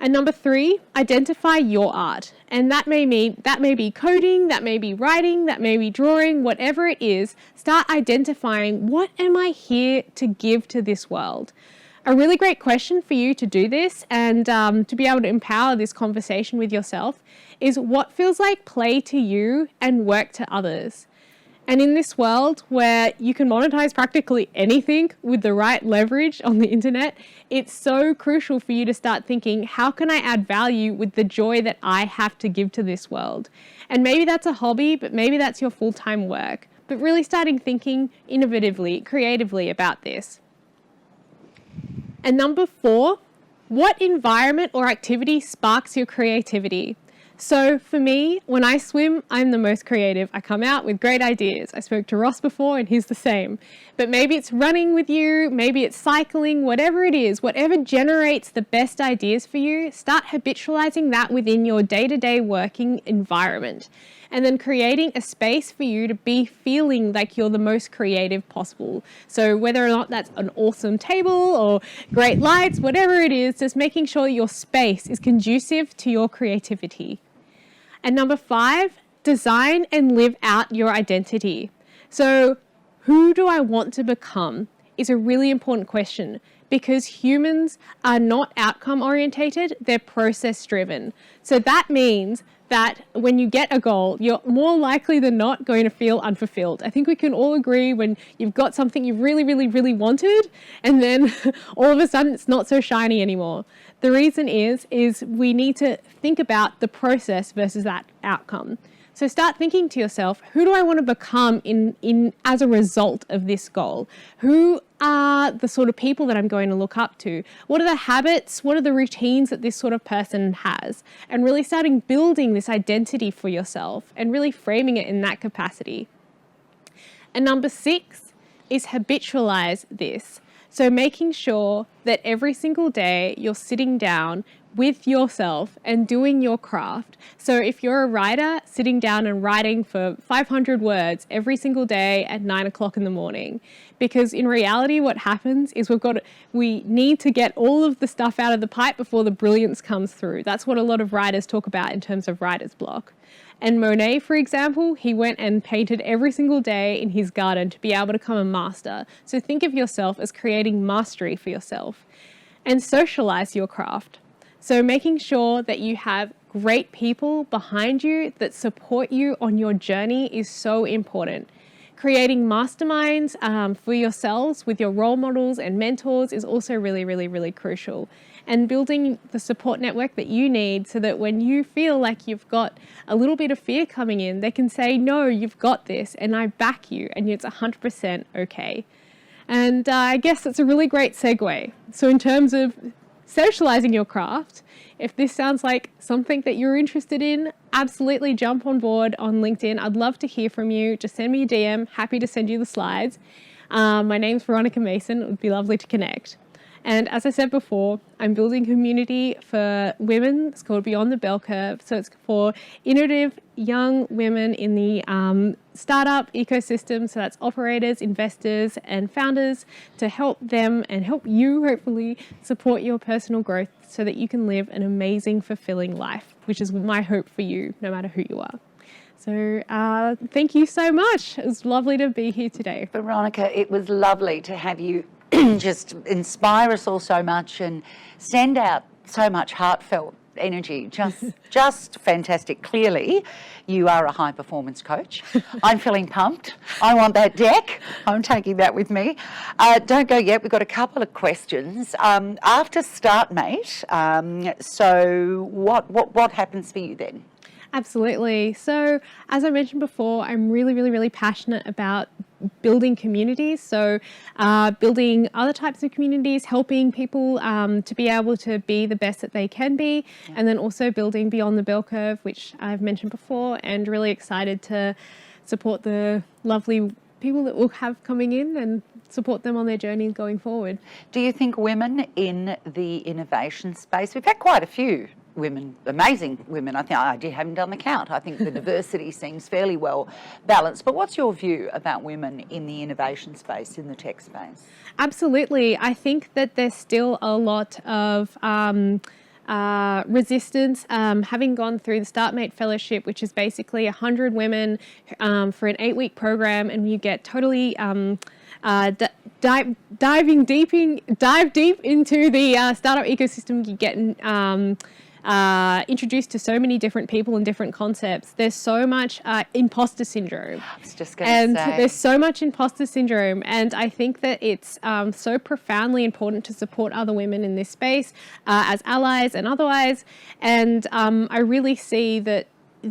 [SPEAKER 7] And number 3, identify your art. And that may be coding, that may be writing, that may be drawing, whatever it is. Start identifying, what am I here to give to this world? A really great question for you to do this and to be able to empower this conversation with yourself is, what feels like play to you and work to others? And in this world where you can monetize practically anything with the right leverage on the internet, it's so crucial for you to start thinking, how can I add value with the joy that I have to give to this world? And maybe that's a hobby, but maybe that's your full-time work. But really starting thinking innovatively, creatively about this. And number 4, what environment or activity sparks your creativity? So for me, when I swim, I'm the most creative. I come out with great ideas. I spoke to Ross before and he's the same. But maybe it's running with you, maybe it's cycling, whatever it is, whatever generates the best ideas for you, start habitualizing that within your day-to-day working environment. And then creating a space for you to be feeling like you're the most creative possible. So whether or not that's an awesome table or great lights, whatever it is, just making sure your space is conducive to your creativity. And number 5, design and live out your identity. So who do I want to become is a really important question, because humans are not outcome orientated, they're process driven. So that means that when you get a goal, you're more likely than not going to feel unfulfilled. I think we can all agree when you've got something you really, really, really wanted, and then all of a sudden it's not so shiny anymore. The reason is we need to think about the process versus that outcome. So start thinking to yourself, who do I want to become in as a result of this goal? Who are the sort of people that I'm going to look up to? What are the habits? What are the routines that this sort of person has? And really starting building this identity for yourself and really framing it in that capacity. And number 6 is habitualize this. So making sure that every single day you're sitting down with yourself and doing your craft. So if you're a writer, sitting down and writing for 500 words every single day at 9 o'clock in the morning. Because in reality, what happens is we need to get all of the stuff out of the pipe before the brilliance comes through. That's what a lot of writers talk about in terms of writer's block. And Monet, for example, he went and painted every single day in his garden to be able to become a master. So think of yourself as creating mastery for yourself. And socialize your craft. So making sure that you have great people behind you that support you on your journey is so important. Creating masterminds for yourselves with your role models and mentors is also really, really, really crucial. And building the support network that you need so that when you feel like you've got a little bit of fear coming in, they can say, no, you've got this and I back you and it's 100% okay. And I guess it's a really great segue. So in terms of socializing your craft, if this sounds like something that you're interested in, absolutely jump on board on LinkedIn. I'd love to hear from you. Just send me a DM. Happy to send you the slides. My name's Veronica Mason. It would be lovely to connect. And as I said before, I'm building community for women. It's called Beyond the Bell Curve. So it's for innovative young women in the startup ecosystem. So that's operators, investors, and founders to help them and help you hopefully support your personal growth so that you can live an amazing, fulfilling life, which is my hope for you, no matter who you are. So thank you so much. It was lovely to be here today.
[SPEAKER 1] Veronica, it was lovely to have you just inspire us all so much and send out so much heartfelt energy. Just fantastic. Clearly, you are a high performance coach. I'm feeling pumped. I want that deck. I'm taking that with me. Don't go yet. We've got a couple of questions. After StartMate, so what happens for you then?
[SPEAKER 7] Absolutely. So as I mentioned before, I'm really, really, really passionate about building communities. So building other types of communities, helping people to be able to be the best that they can be. Yeah. And then also building Beyond the Bell Curve, which I've mentioned before, and really excited to support the lovely people that we'll have coming in and support them on their journey going forward.
[SPEAKER 1] Do you think women in the innovation space, we've had quite a few women, amazing women. I think I haven't done the count. I think the diversity seems fairly well balanced. But what's your view about women in the innovation space, in the tech space?
[SPEAKER 7] Absolutely. I think that there's still a lot of resistance. Having gone through the Startmate Fellowship, which is basically having gone through the Startmate Fellowship, which is basically 100 women for an 8-week program, and you get totally dive deep into the startup ecosystem. You get introduced to so many different people and different concepts. There's so much imposter syndrome.
[SPEAKER 1] I was just going to say.
[SPEAKER 7] There's so much imposter syndrome, and I think that it's so profoundly important to support other women in this space as allies and otherwise. And I really see that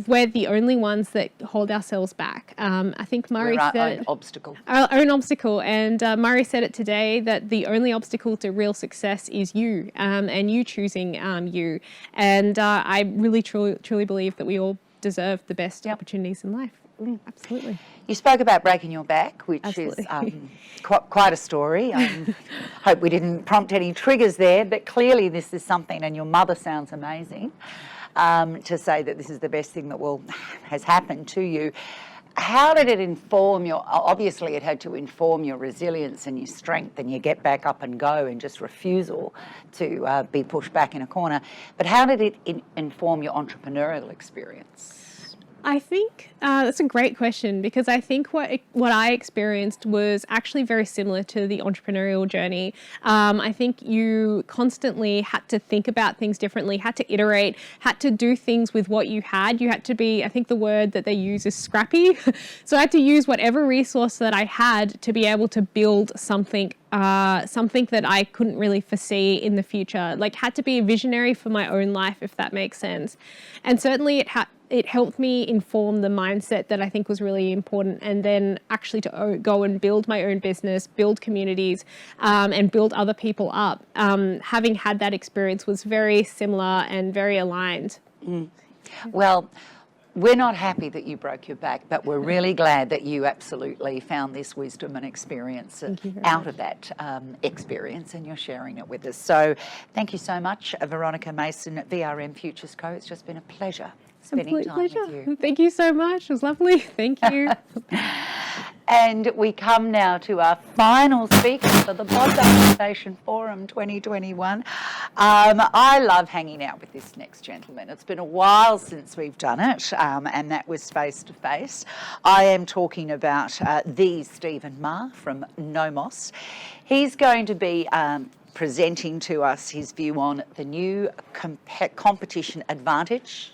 [SPEAKER 7] we're the only ones that hold ourselves back. I think Murray
[SPEAKER 1] We're our
[SPEAKER 7] said
[SPEAKER 1] own obstacle.
[SPEAKER 7] Our own obstacle, and Murray said it today that the only obstacle to real success is you, and you choosing you. And I really truly believe that we all deserve the best opportunities in life. Absolutely.
[SPEAKER 1] You spoke about breaking your back, which
[SPEAKER 7] Absolutely.
[SPEAKER 1] is quite a story. Hope we didn't prompt any triggers there, but clearly this is something, and your mother sounds amazing, to say that this is the best thing that has happened to you. How did it inform obviously it had to inform your resilience and your strength and your get back up and go and just refusal to be pushed back in a corner, but how did it inform your entrepreneurial experience?
[SPEAKER 7] I think that's a great question, because I think what I experienced was actually very similar to the entrepreneurial journey. I think you constantly had to think about things differently, had to iterate, had to do things with what you had. You had to be, I think the word that they use is scrappy. So I had to use whatever resource that I had to be able to build something that I couldn't really foresee in the future. Like, had to be a visionary for my own life, if that makes sense. And certainly it helped me inform the mindset that I think was really important, and then actually to go and build my own business, build communities, and build other people up. Having had that experience was very similar and very aligned.
[SPEAKER 1] Well, we're not happy that you broke your back, but we're really glad that you absolutely found this wisdom and experience out of that experience, and you're sharing it with us. So thank you so much, Veronica Mason at VRM Futures Co. It's just been a pleasure spending time with you.
[SPEAKER 7] Thank you so much. It was lovely. Thank you.
[SPEAKER 1] And we come now to our final speaker for the Bondi Innovation Forum 2021. I love hanging out with this next gentleman. It's been a while since we've done it, and that was face-to-face. I am talking about the Stephen Ma from Nomos. He's going to be presenting to us his view on the new competition advantage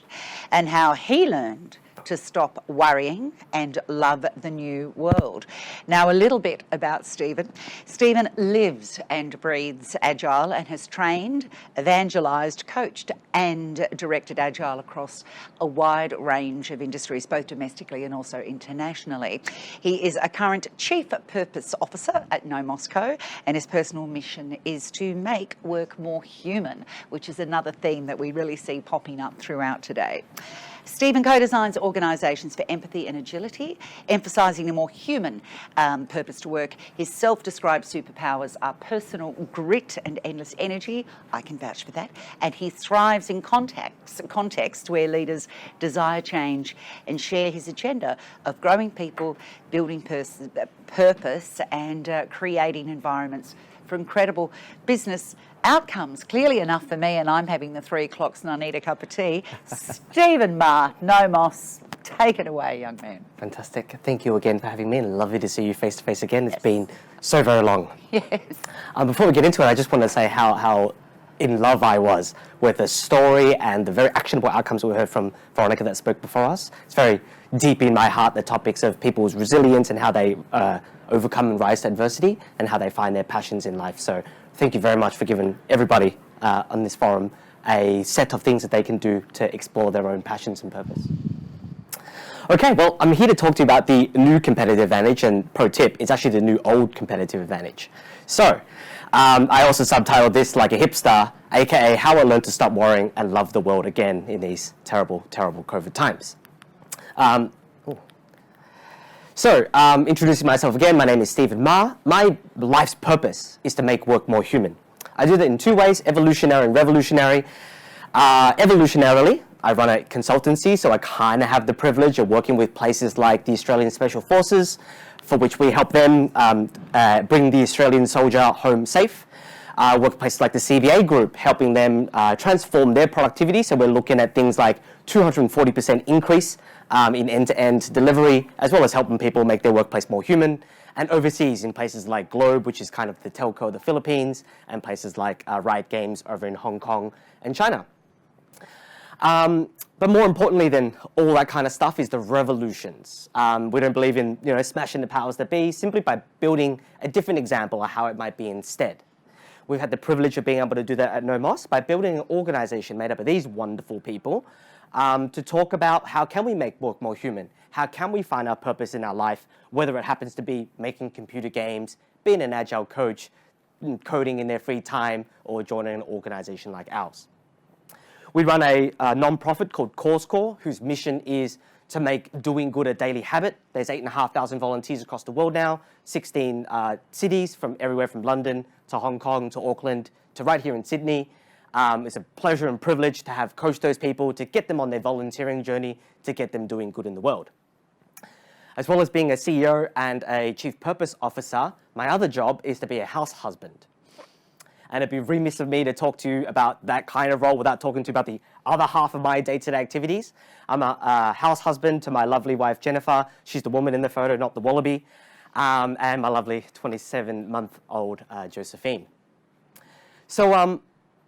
[SPEAKER 1] and how he learned to stop worrying and love the new world. Now, a little bit about Stephen. Stephen lives and breathes Agile and has trained, evangelised, coached and directed Agile across a wide range of industries, both domestically and also internationally. He is a current Chief Purpose Officer at Nomos Co, and his personal mission is to make work more human, which is another theme that we really see popping up throughout today. Stephen co-designs organisations for empathy and agility, emphasising a more human purpose to work. His self-described superpowers are personal grit and endless energy. I can vouch for that. And he thrives in contexts where leaders desire change and share his agenda of growing people, building purpose and creating environments for incredible business outcomes. Clearly enough for me, and I'm having the 3 o'clocks and I need a cup of tea. Stephen Ma, Nomos, take it away, young man.
[SPEAKER 8] Fantastic. Thank you again for having me, and lovely to see you face to face again. It's been so very long.
[SPEAKER 1] Yes.
[SPEAKER 8] Before we get into it, I just want to say how in love I was with the story and the very actionable outcomes we heard from Veronica that spoke before us. It's very deep in my heart, the topics of people's resilience and how they overcome and rise to adversity and how they find their passions in life. So thank you very much for giving everybody on this forum a set of things that they can do to explore their own passions and purpose. Okay, well, I'm here to talk to you about the new competitive advantage, and pro tip, it's actually the new old competitive advantage. So, I also subtitled this like a hipster, aka how I learned to stop worrying and love the world again in these terrible, terrible COVID times. Introducing myself again, my name is Stephen Ma. My life's purpose is to make work more human. I do that in 2 ways, evolutionary and revolutionary. Evolutionarily, I run a consultancy, so I kind of have the privilege of working with places like the Australian Special Forces, for which we help them bring the Australian soldier home safe. Workplaces like the CBA Group, helping them transform their productivity. So we're looking at things like 240% increase in end-to-end delivery, as well as helping people make their workplace more human. And overseas in places like Globe, which is kind of the telco of the Philippines, and places like Riot Games over in Hong Kong and China. But more importantly than all that kind of stuff is the revolutions. We don't believe in smashing the powers that be, simply by building a different example of how it might be instead. We've had the privilege of being able to do that at No Moss by building an organization made up of these wonderful people to talk about how can we make work more human? How can we find our purpose in our life, whether it happens to be making computer games, being an agile coach, coding in their free time, or joining an organization like ours. We run a non-profit called CauseCore, whose mission is to make doing good a daily habit. There's 8,500 volunteers across the world now, 16 cities from everywhere from London to Hong Kong to Auckland to right here in Sydney. It's a pleasure and privilege to have coached those people, to get them on their volunteering journey, to get them doing good in the world. As well as being a CEO and a Chief Purpose Officer, my other job is to be a house husband. And it'd be remiss of me to talk to you about that kind of role without talking to you about the other half of my day-to-day activities. I'm a house husband to my lovely wife, Jennifer. She's the woman in the photo, not the wallaby. And my lovely 27-month-old Josephine. So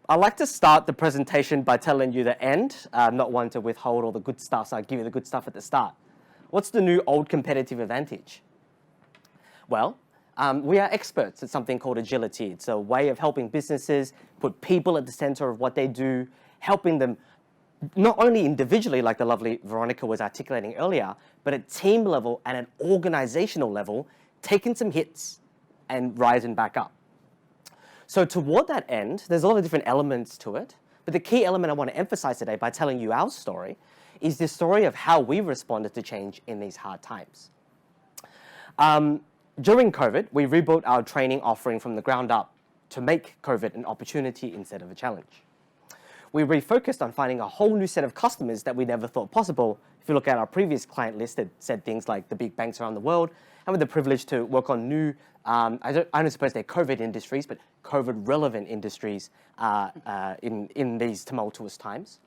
[SPEAKER 8] I'd like to start the presentation by telling you the end. I'm not one to withhold all the good stuff, so I'll give you the good stuff at the start. What's the new old competitive advantage? Well, we are experts at something called agility. It's a way of helping businesses put people at the center of what they do, helping them not only individually, like the lovely Veronica was articulating earlier, but at team level and at organizational level, taking some hits and rising back up. So toward that end, there's a lot of different elements to it, but the key element I want to emphasize today by telling you our story is the story of how we responded to change in these hard times. During COVID, we rebuilt our training offering from the ground up to make COVID an opportunity instead of a challenge. We refocused on finding a whole new set of customers that we never thought possible. If you look at our previous client list, it said things like the big banks around the world, and with the privilege to work on new, I don't suppose they're COVID industries, but COVID-relevant industries in these tumultuous times.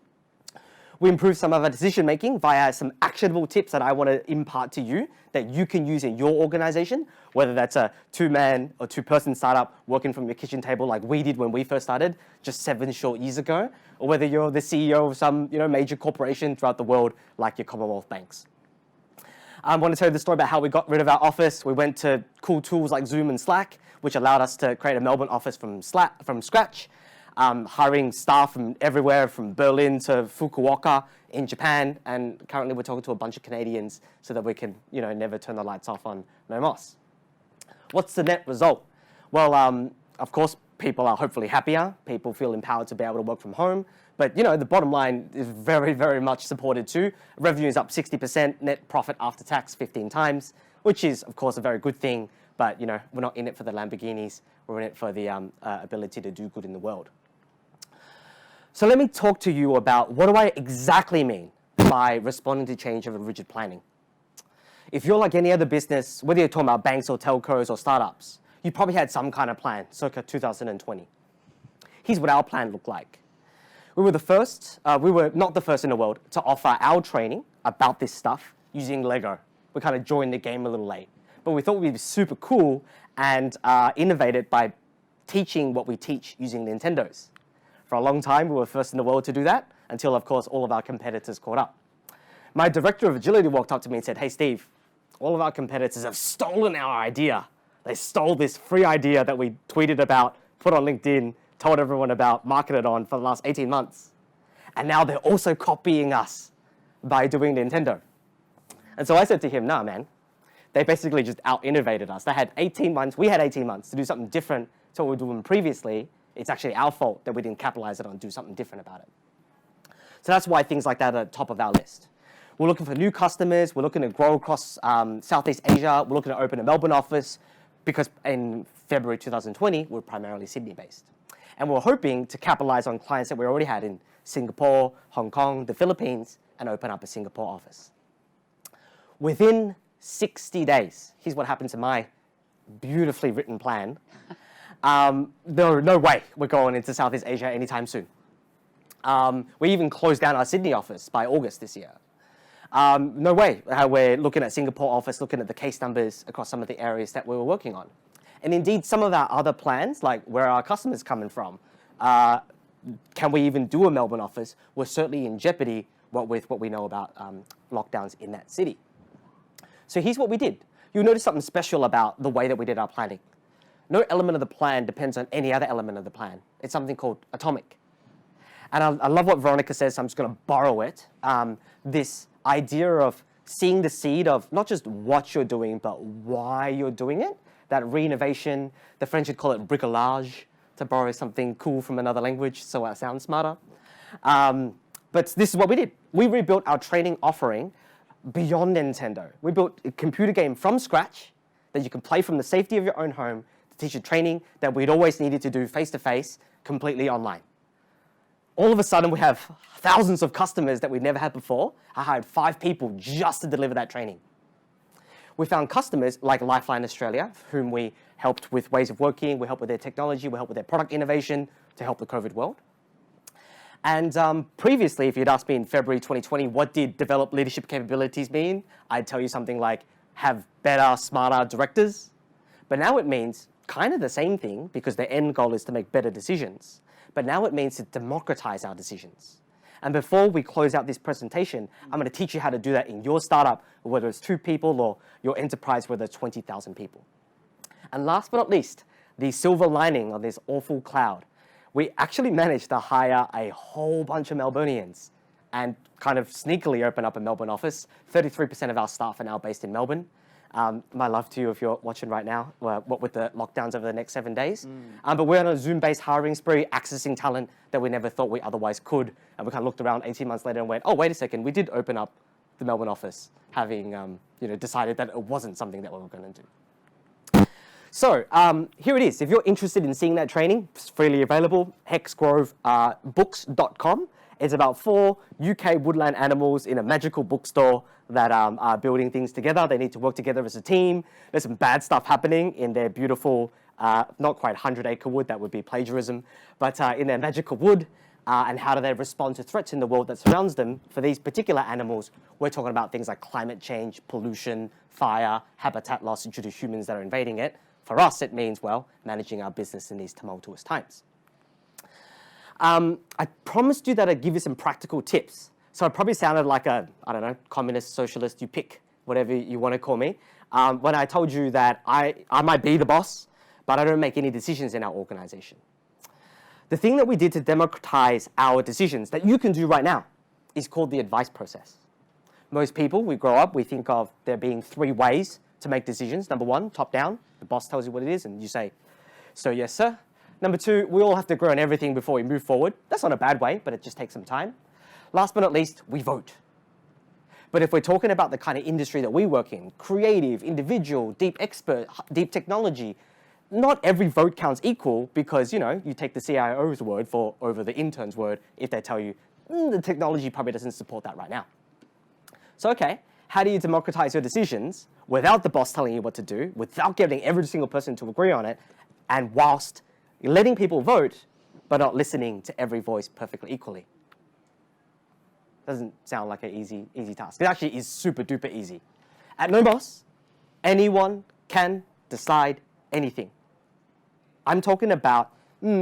[SPEAKER 8] We improved some of our decision-making via some actionable tips that I want to impart to you that you can use in your organization, whether that's a two-man or two-person startup working from your kitchen table like we did when we first started just 7 short years ago, or whether you're the CEO of some major corporation throughout the world like your Commonwealth banks. I want to tell you the story about how we got rid of our office. We went to cool tools like Zoom and Slack, which allowed us to create a Melbourne office from scratch. Hiring staff from everywhere, from Berlin to Fukuoka in Japan, and currently we're talking to a bunch of Canadians so that we can, never turn the lights off on No Moss. What's the net result? Well, of course, people are hopefully happier. People feel empowered to be able to work from home. But, the bottom line is very, very much supported too. Revenue is up 60%, net profit after tax 15 times, which is, of course, a very good thing. But, we're not in it for the Lamborghinis. We're in it for the ability to do good in the world. So let me talk to you about what do I exactly mean by responding to change of a rigid planning. If you're like any other business, whether you're talking about banks or telcos or startups, you probably had some kind of plan circa 2020. Here's what our plan looked like. We were not the first in the world to offer our training about this stuff using Lego. We kind of joined the game a little late, but we thought we'd be super cool and innovated by teaching what we teach using Nintendos. For a long time, we were first in the world to do that, until, of course, all of our competitors caught up. My director of agility walked up to me and said, "Hey, Steve, all of our competitors have stolen our idea. They stole this free idea that we tweeted about, put on LinkedIn, told everyone about, marketed on for the last 18 months. And now they're also copying us by doing Nintendo." And so I said to him, "Nah, man, they basically just out-innovated us. They had 18 months, we had 18 months to do something different to what we were doing previously. It's actually our fault that we didn't capitalize it on, do something different about it." So that's why things like that are top of our list. We're looking for new customers. We're looking to grow across Southeast Asia. We're looking to open a Melbourne office because in February 2020, we're primarily Sydney-based. And we're hoping to capitalize on clients that we already had in Singapore, Hong Kong, the Philippines, and open up a Singapore office. Within 60 days, here's what happened to my beautifully written plan. There no way we're going into Southeast Asia anytime soon. We even closed down our Sydney office by August this year. No way how we're looking at Singapore office, looking at the case numbers across some of the areas that we were working on. And indeed, some of our other plans, like where are our customers coming from, can we even do a Melbourne office, were certainly in jeopardy with what we know about lockdowns in that city. So here's what we did. You'll notice something special about the way that we did our planning. No element of the plan depends on any other element of the plan. It's something called atomic. And I love what Veronica says, so I'm just going to borrow it. This idea of seeing the seed of not just what you're doing, but why you're doing it. That re-innovation, the French would call it bricolage, to borrow something cool from another language so I sound smarter. But this is what we did. We rebuilt our training offering beyond Nintendo. We built a computer game from scratch that you can play from the safety of your own home to teach you training that we'd always needed to do face-to-face, completely online. All of a sudden, we have thousands of customers that we'd never had before. I hired 5 people just to deliver that training. We found customers like Lifeline Australia, whom we helped with ways of working, we helped with their technology, we helped with their product innovation to help the COVID world. And previously, if you'd asked me in February 2020, what did develop leadership capabilities mean? I'd tell you something like have better, smarter directors. But now it means kind of the same thing because the end goal is to make better decisions. But now it means to democratize our decisions. And before we close out this presentation, I'm going to teach you how to do that in your startup, whether it's 2 people or your enterprise, whether it's 20,000 people. And last but not least, the silver lining on this awful cloud, we actually managed to hire a whole bunch of Melburnians and kind of sneakily open up a Melbourne office. 33% of our staff are now based in Melbourne. My love to you if you're watching right now, what with the lockdowns over the next 7 days. But we're on a Zoom-based hiring spree, accessing talent that we never thought we otherwise could. And we kind of looked around 18 months later and went, oh, wait a second, we did open up the Melbourne office, having decided that it wasn't something that we were going to do. So here it is. If you're interested in seeing that training, it's freely available, hexgrovebooks.com. It's about 4 UK woodland animals in a magical bookstore that are building things together. They need to work together as a team. There's some bad stuff happening in their beautiful, not quite 100-acre wood, that would be plagiarism, but in their magical wood, and how do they respond to threats in the world that surrounds them. For these particular animals, we're talking about things like climate change, pollution, fire, habitat loss due to humans that are invading it. For us, it means, well, managing our business in these tumultuous times. I promised you that I'd give you some practical tips. So I probably sounded like a, I don't know, communist, socialist, you pick, whatever you want to call me, when I told you that I might be the boss, but I don't make any decisions in our organization. The thing that we did to democratize our decisions that you can do right now is called the advice process. Most people, we grow up, we think of there being 3 ways to make decisions. Number 1, top down, the boss tells you what it is and you say, so yes, sir. Number 2, we all have to agree on everything before we move forward. That's not a bad way, but it just takes some time. Last but not least, we vote. But if we're talking about the kind of industry that we work in, creative, individual, deep expert, deep technology, not every vote counts equal because, you take the CIO's word over the intern's word if they tell you, the technology probably doesn't support that right now. So, okay, how do you democratize your decisions without the boss telling you what to do, without getting every single person to agree on it, and whilst letting people vote, but not listening to every voice perfectly equally? Doesn't sound like an easy task. It actually is super duper easy. At No Boss, anyone can decide anything. I'm talking about,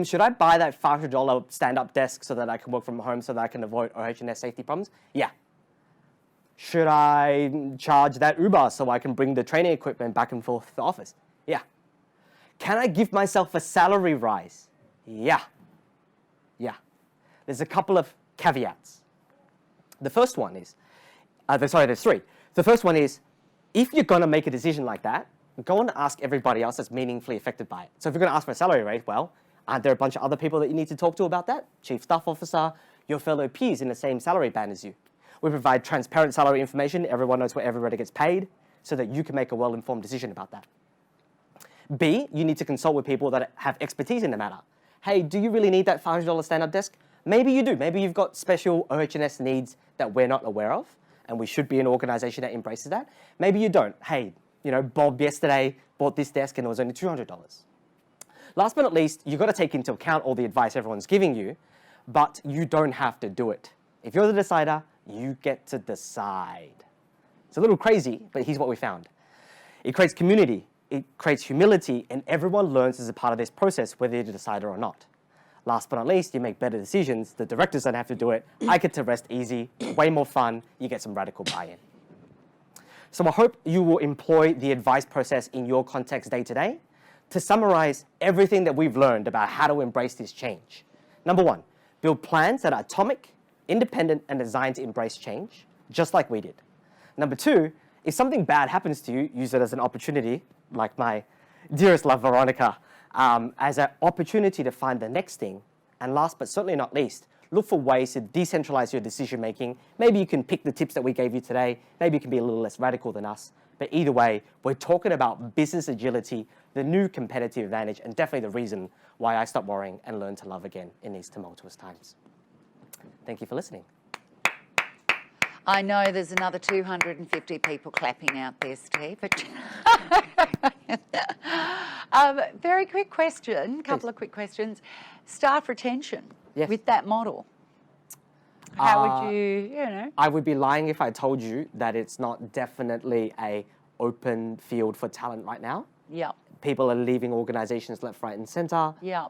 [SPEAKER 8] should I buy that $500 stand-up desk so that I can work from home so that I can avoid OH&S safety problems? Yeah. Should I charge that Uber so I can bring the training equipment back and forth to the office? Yeah. Can I give myself a salary rise? Yeah. Yeah. There's a couple of caveats. The first one is, there's 3. The first one is, if you're going to make a decision like that, go and ask everybody else that's meaningfully affected by it. So if you're going to ask for a salary raise, well, aren't there a bunch of other people that you need to talk to about that? Chief Staff Officer, your fellow peers in the same salary band as you. We provide transparent salary information. Everyone knows what everybody gets paid so that you can make a well-informed decision about that. B, you need to consult with people that have expertise in the matter. Hey, do you really need that $500 stand-up desk? Maybe you do. Maybe you've got special OH&S needs that we're not aware of, and we should be an organization that embraces that. Maybe you don't. Hey, Bob yesterday bought this desk and it was only $200. Last but not least, you've got to take into account all the advice everyone's giving you, but you don't have to do it. If you're the decider, you get to decide. It's a little crazy, but here's what we found. It creates community, it creates humility, and everyone learns as a part of this process, whether you're the decider or not. Last but not least, you make better decisions. The directors don't have to do it. I get to rest easy, way more fun. You get some radical buy-in. So I hope you will employ the advice process in your context day to day to summarize everything that we've learned about how to embrace this change. Number one, build plans that are atomic, independent, and designed to embrace change, just like we did. Number two, if something bad happens to you, use it as an opportunity, like my dearest love, Veronica, as an opportunity to find the next thing. And last but certainly not least, look for ways to decentralize your decision making. Maybe you can pick the tips that we gave you today. Maybe you can be a little less radical than us. But either way, we're talking about business agility, the new competitive advantage, and definitely the reason why I stopped worrying and learned to love again in these tumultuous times. Thank you for listening.
[SPEAKER 1] I know there's another 250 people clapping out there, Steve. But very quick question, couple of quick questions. Staff retention with that model. How would you,
[SPEAKER 8] I would be lying if I told you that it's not definitely a open field for talent right now.
[SPEAKER 1] Yeah.
[SPEAKER 8] People are leaving organizations left, right, and center.
[SPEAKER 1] Yeah.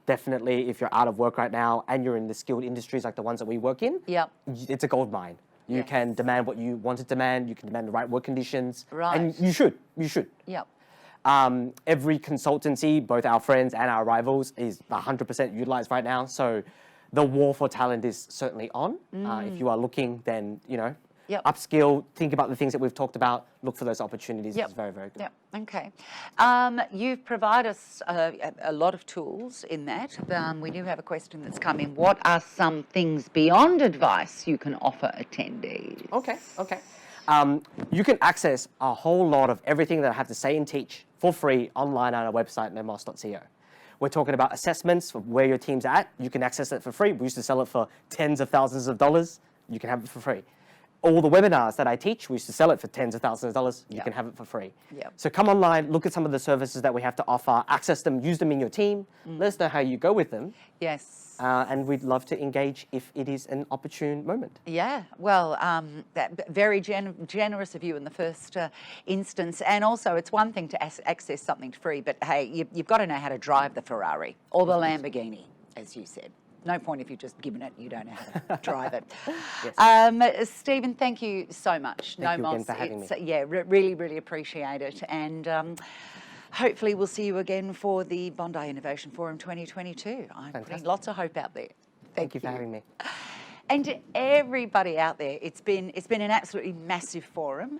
[SPEAKER 8] Definitely, if you're out of work right now and you're in the skilled industries like the ones that we work in, it's a gold mine. You can demand what you want to demand. You can demand the right work conditions.
[SPEAKER 1] Right.
[SPEAKER 8] And you should.
[SPEAKER 1] Yep.
[SPEAKER 8] Every consultancy, both our friends and our rivals, is 100% utilized right now. So the war for talent is certainly on. If you are looking, then, upskill, think about the things that we've talked about, look for those opportunities. It's very, very good.
[SPEAKER 1] Yep. Okay. You've provided us a lot of tools in that. We do have a question that's come in. What are some things beyond advice you can offer attendees?
[SPEAKER 8] Okay. You can access a whole lot of everything that I have to say and teach for free online on our website, nomos.co. We're talking about assessments for where your team's at. You can access it for free. We used to sell it for tens of thousands of dollars. You can have it for free. All the webinars that I teach, we used to sell it for tens of thousands of dollars. You can have it for free. So come online, look at some of the services that we have to offer, access them, use them in your team. Let us know how you go with them.
[SPEAKER 1] Yes.
[SPEAKER 8] And we'd love to engage if it is an opportune moment.
[SPEAKER 1] Yeah, well, very generous of you in the first instance. And also, it's one thing to access something free, but hey, you've got to know how to drive the Ferrari or the Lamborghini, as you said. No point if you've just given it, you don't know how to drive it. Stephen, thank you so much.
[SPEAKER 8] Thank you again for having me.
[SPEAKER 1] Yeah, really, really appreciate it. And hopefully we'll see you again for the Bondi Innovation Forum 2022. I'm putting lots of hope out there.
[SPEAKER 8] Thank you for having me.
[SPEAKER 1] And to everybody out there, it's been an absolutely massive forum.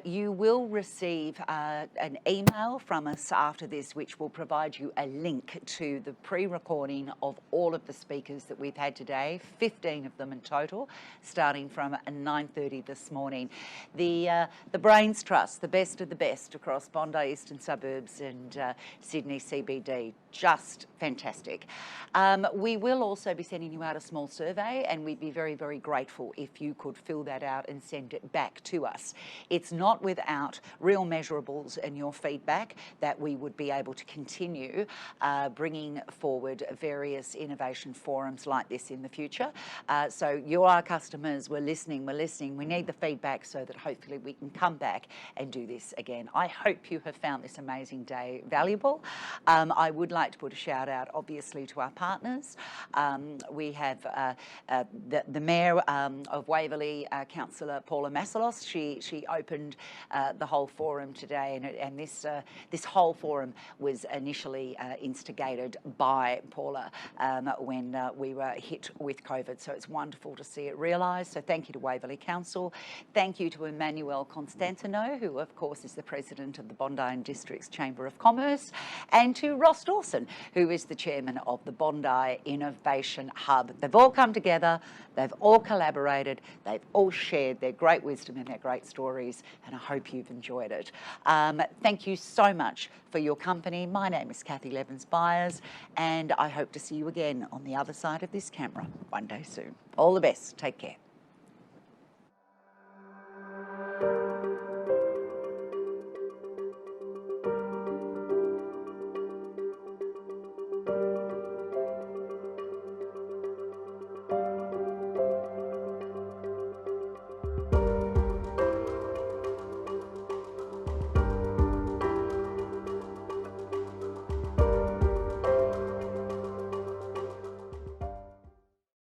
[SPEAKER 1] You will receive an email from us after this, which will provide you a link to the pre-recording of all of the speakers that we've had today, 15 of them in total, starting from 9:30 this morning. The Brains Trust, the best of the best across Bondi Eastern Suburbs and Sydney CBD, just fantastic. We will also be sending you out a small survey, and we'd be very, very grateful if you could fill that out and send it back to us. It's not without real measurables and your feedback that we would be able to continue bringing forward various innovation forums like this in the future. So you're our customers, we're listening, we need the feedback so that hopefully we can come back and do this again. I hope you have found this amazing day valuable. I would like to put a shout out obviously to our partners. We have the Mayor of Waverley, Councillor Paula Massalos. She opened the whole forum today, and this whole forum was initially instigated by Paula when we were hit with COVID. So it's wonderful to see it realised. So thank you to Waverley Council. Thank you to Emmanuel Constantino, who of course is the President of the Bondi and Districts Chamber of Commerce, and to Ross Dawson, who is the Chairman of the Bondi Innovation Hub. They've all come together, they've all collaborated, they've all shared their great wisdom and their great stories, and I hope you've enjoyed it. Thank you so much for your company. My name is Kathy Levins-Byers, and I hope to see you again on the other side of this camera one day soon. All the best. Take care.